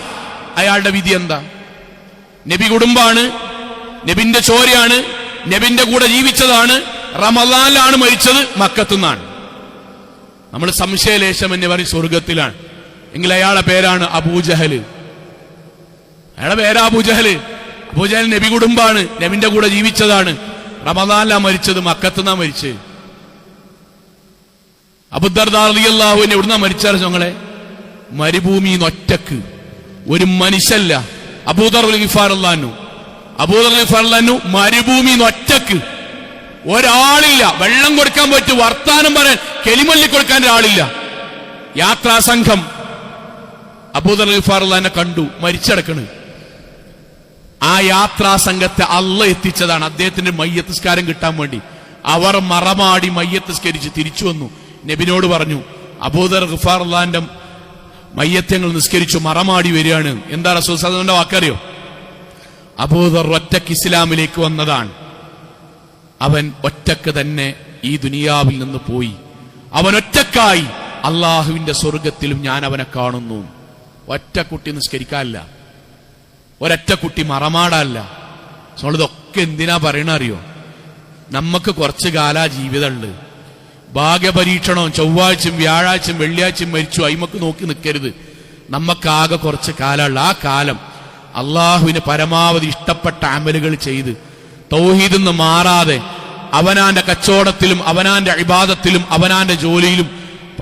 അയാളുടെ വിധി എന്താ? നബി കുടുംബാണ്, നബിന്റെ ചോരയാണ്, നബിന്റെ കൂടെ ജീവിച്ചതാണ്, റമദാനിലാണ് മരിച്ചത്, മക്കത്തുനിന്നാണ്. നമ്മൾ സംശയലേശം എന്ന് പറയും സ്വർഗത്തിലാണ്. എങ്കിൽ അയാളുടെ പേരാണ് അബൂജഹല്. അയാളുടെ പേരാ അബൂജഹല്. അബൂജഹൽ നബി കുടുംബാണ്, നബിന്റെ കൂടെ ജീവിച്ചതാണ്, റമദാനിലാണ് മരിച്ചത്, മക്കത്തുനിന്നാണ് മരിച്ചത്. അബൂദർദാ റളിയല്ലാഹു അൻഹു എവിടുന്നാ മരിച്ചാറ് ഞങ്ങളെ? മരുഭൂമിയിൽ നിന്ന് ഒറ്റക്ക്, ഒരു മനുഷ്യല്ല. അബൂദർ ഗിഫാറുല്ലാഹു മരുഭൂമിയിൽ നിന്ന് ഒറ്റക്ക്, ഒരാളില്ല, വെള്ളം കൊടുക്കാൻ പറ്റും, വർത്താനം പറയാൻ, കെലിമല്ലി കൊടുക്കാൻ ഒരാളില്ല. യാത്രാസംഘം അബൂദർ ഗിഫാറുല്ലാഹിനെ കണ്ടു മരിച്ചടക്കണ്. ആ യാത്രാസംഘത്തെ അള്ളാഹ് എത്തിച്ചതാണ് അദ്ദേഹത്തിന്റെ മയ്യത്ത് നിസ്കാരം കിട്ടാൻ വേണ്ടി. അവർ മറമാടി മയ്യത്ത് നിസ്കരിച്ച് തിരിച്ചു വന്നു. നബിനോട് പറഞ്ഞു, അബൂദർ ഗിഫാറുല്ലാഹിന്റെ മയ്യത്യങ്ങൾ നിസ്കരിച്ചു മറമാടി വരികയാണ്. എന്താ റസൂൽ സല്ലല്ലാഹു അലൈഹി വസല്ലം വാക്കറിയോ? അബൂദർ ഒറ്റക്ക് ഇസ്ലാമിലേക്ക് വന്നതാണ്. അവൻ ഒറ്റക്ക് തന്നെ ഈ ദുനിയാവിൽ നിന്ന് പോയി. അവൻ ഒറ്റക്കായി അള്ളാഹുവിന്റെ സ്വർഗത്തിലും ഞാൻ അവനെ കാണുന്നു. ഒറ്റ കുട്ടി നിസ്കരിക്കാനല്ല, ഒരൊറ്റ കുട്ടി മറമാടല്ല. ഇതൊക്കെ എന്തിനാ പറയണ അറിയോ? നമുക്ക് കുറച്ചു കാല ജീവിതമുണ്ട്. ഭാഗ്യപരീക്ഷണവും ചൊവ്വാഴ്ചയും വ്യാഴാഴ്ചയും വെള്ളിയാഴ്ചയും മരിച്ചു അയിമക്ക് നോക്കി നിൽക്കരുത്. നമുക്കാകെ കുറച്ച് കാലമുള്ള ആ കാലം അള്ളാഹുവിന് പരമാവധി ഇഷ്ടപ്പെട്ട അമലുകൾ ചെയ്ത് തൗഹീദിൽ നിന്ന് മാറാതെ അവനാന്റെ കച്ചവടത്തിലും അവനാന്റെ ഇബാദത്തിലും അവനാന്റെ ജോലിയിലും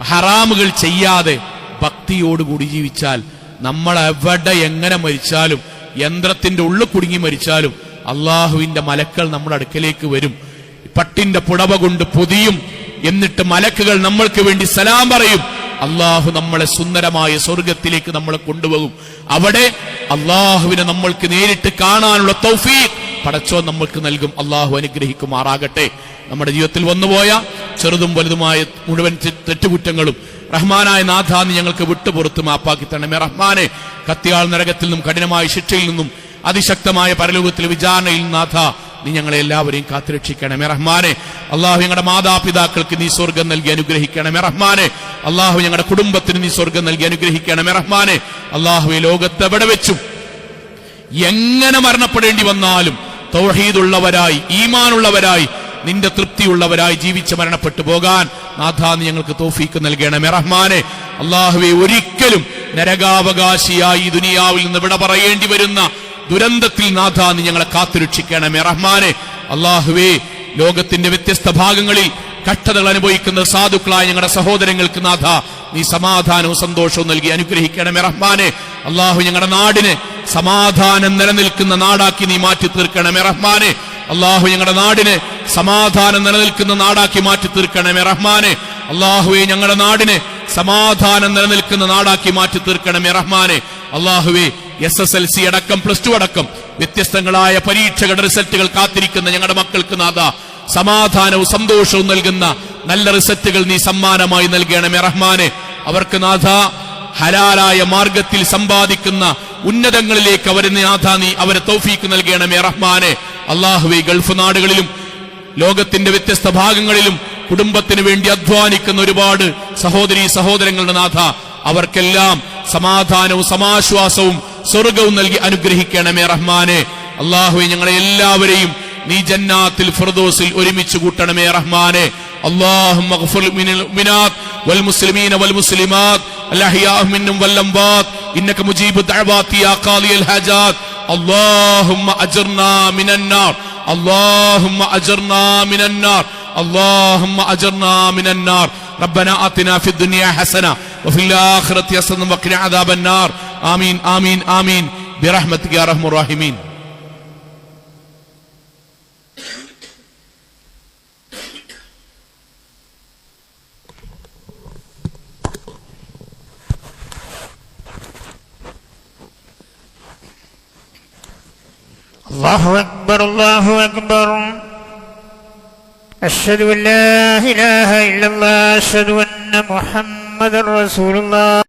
ഹറാമുകൾ ചെയ്യാതെ ഭക്തിയോടുകൂടി ജീവിച്ചാൽ നമ്മൾ എവിടെ എങ്ങനെ മരിച്ചാലും, യന്ത്രത്തിന്റെ ഉള്ളിൽ കുടുങ്ങി മരിച്ചാലും അള്ളാഹുവിന്റെ മലക്കൾ നമ്മുടെ അടുക്കലേക്ക് വരും. പട്ടിന്റെ പുടവ കൊണ്ട് പൊതിയും. എന്നിട്ട് മലക്കുകൾ നമ്മൾക്ക് വേണ്ടി സലാം പറയും. അള്ളാഹു നമ്മളെ സുന്ദരമായ സ്വർഗത്തിലേക്ക് നമ്മളെ കൊണ്ടുപോകും. അവിടെ അള്ളാഹുവിനെ നമ്മൾക്ക് നേരിട്ട് കാണാനുള്ള തൗഫീഖ് പടച്ചോൻ നമ്മൾക്ക് നൽകും. അള്ളാഹു അനുഗ്രഹിക്കുമാറാകട്ടെ. നമ്മുടെ ജീവിതത്തിൽ വന്നുപോയ ചെറുതും വലുതുമായ മുഴുവൻ തെറ്റുകുറ്റങ്ങളും റഹ്മാനായ നാഥ നീ ഞങ്ങൾക്ക് വിട്ടുപുറത്ത് മാപ്പാക്കി തരണമേ റഹ്മാനെ. കത്തിയാൾ നരകത്തിൽ നിന്നും കഠിനമായ ശിക്ഷയിൽ നിന്നും അതിശക്തമായ പരലോകത്തിലെ വിചാരണയിൽ നാഥ നീ ഞങ്ങളെ എല്ലാവരെയും കാത്തുരക്ഷിക്കണമേ റഹ്മാനെ. അള്ളാഹു ഞങ്ങളുടെ മാതാപിതാക്കൾക്ക് നീ സ്വർഗം നൽകി അനുഗ്രഹിക്കണമേ റഹ്മാനെ. അള്ളാഹു ഞങ്ങളുടെ കുടുംബത്തിന് നീ സ്വർഗം നൽകി അനുഗ്രഹിക്കണമേ റഹ്മാനെ. അള്ളാഹുവെ ലോകത്ത് എവിടെ വെച്ചും എങ്ങനെ മരണപ്പെടേണ്ടി വന്നാലും തൗഹീദുള്ളവരായി ഈമാനുള്ളവരായി നിന്റെ തൃപ്തിയുള്ളവരായി ജീവിച്ച് മരണപ്പെട്ടു പോകാൻ നാഥ നീ ഞങ്ങൾക്ക് തൗഫീക്ക് നൽകണമേ റഹ്മാനെ. അള്ളാഹുവെ ഒരിക്കലും നരകാവകാശിയായി ഈ ദുനിയാവിൽ നിന്ന് വിട പറയേണ്ടി വരുന്ന ദുരന്തത്തിൽ നാഥ നീ ഞങ്ങളെ കാത്തുരക്ഷിക്കണമേ റഹ്മാനെ. അള്ളാഹുവേ ലോകത്തിന്റെ വ്യത്യസ്ത ഭാഗങ്ങളിൽ കഷ്ടതകൾ അനുഭവിക്കുന്ന സാധുക്കളായ ഞങ്ങളുടെ സഹോദരങ്ങൾക്ക് നാഥ നീ സമാധാനവും സന്തോഷവും നൽകി അനുഗ്രഹിക്കണമേ റഹ്മാനെ. അള്ളാഹു ഞങ്ങളുടെ നാടിനെ സമാധാനം നിലനിൽക്കുന്ന നാടാക്കി നീ മാറ്റി തീർക്കണമേ റഹ്മാനെ. അള്ളാഹു ഞങ്ങളുടെ നാടിനെ സമാധാനം നിലനിൽക്കുന്ന നാടാക്കി മാറ്റി തീർക്കണമേ റഹ്മാനെ. അള്ളാഹുവെ ഞങ്ങളുടെ നാടിനെ സമാധാനം നിലനിൽക്കുന്ന നാടാക്കി മാറ്റി തീർക്കണമേ റഹ്മാനെ. അള്ളാഹുവെ SSLC അടക്കം +2 അടക്കം വ്യത്യസ്തങ്ങളായ പരീക്ഷകളുടെ റിസൾട്ടുകൾ കാത്തിരിക്കുന്ന ഞങ്ങളുടെ മക്കൾക്ക് നാഥ സമാധാനവും സന്തോഷവും നൽകുന്ന നല്ല റിസൾട്ടുകൾ നീ സമ്മാനമായി നൽകണമേ റഹ്മാനെ. അവർക്ക് നാഥ ഹലാലായ മാർഗത്തിൽ സമ്പാദിക്കുന്ന ഉന്നതങ്ങളിലേക്ക് അവരെ നാഥ നീ അവരെ തൗഫീക്ക് നൽകണമേ റഹ്മാനെ. അള്ളാഹുവെ ഗൾഫ് നാടുകളിലും ലോകത്തിന്റെ വ്യത്യസ്ത ഭാഗങ്ങളിലും കുടുംബത്തിന് വേണ്ടി അധ്വാനിക്കുന്ന ഒരുപാട് സഹോദരങ്ങളുടെ നാഥ അവർക്കെല്ലാം സമാധാനവും സമാശ്വാസവും സ്വർഗവും നൽകി അനുഗ്രഹിക്കണമേ റഹ്മാനെ. അള്ളാഹുവെ ഞങ്ങളെ എല്ലാവരെയും നീ ജന്നാത്തിൽ ഫിർദൗസിൽ ഒരുമിച്ച് കൂട്ടണമേ റഹ്മാനെ. اللهم اغفر للمؤمنات والمسلمين والمسلمات الأحياء منهم والأموات إنك مجيب الدعوات يا قاضي الحاجات. اللهم أجرنا من النار، اللهم أجرنا من النار، اللهم أجرنا من النار. ربنا آتنا في الدنيا حسنة وفي الآخرة حسنة وقنا عذاب النار. آمين آمين آمين برحمتك يا أرحم الراحمين. അല്ലാഹു അക്ബർ അല്ലാഹു അക്ബർ. അശ്ഹദു അൻ ലാ ഇലാഹ ഇല്ലല്ലാഹ് അശ്ഹദു അന്ന മുഹമ്മദർ റസൂലുള്ളാഹ്.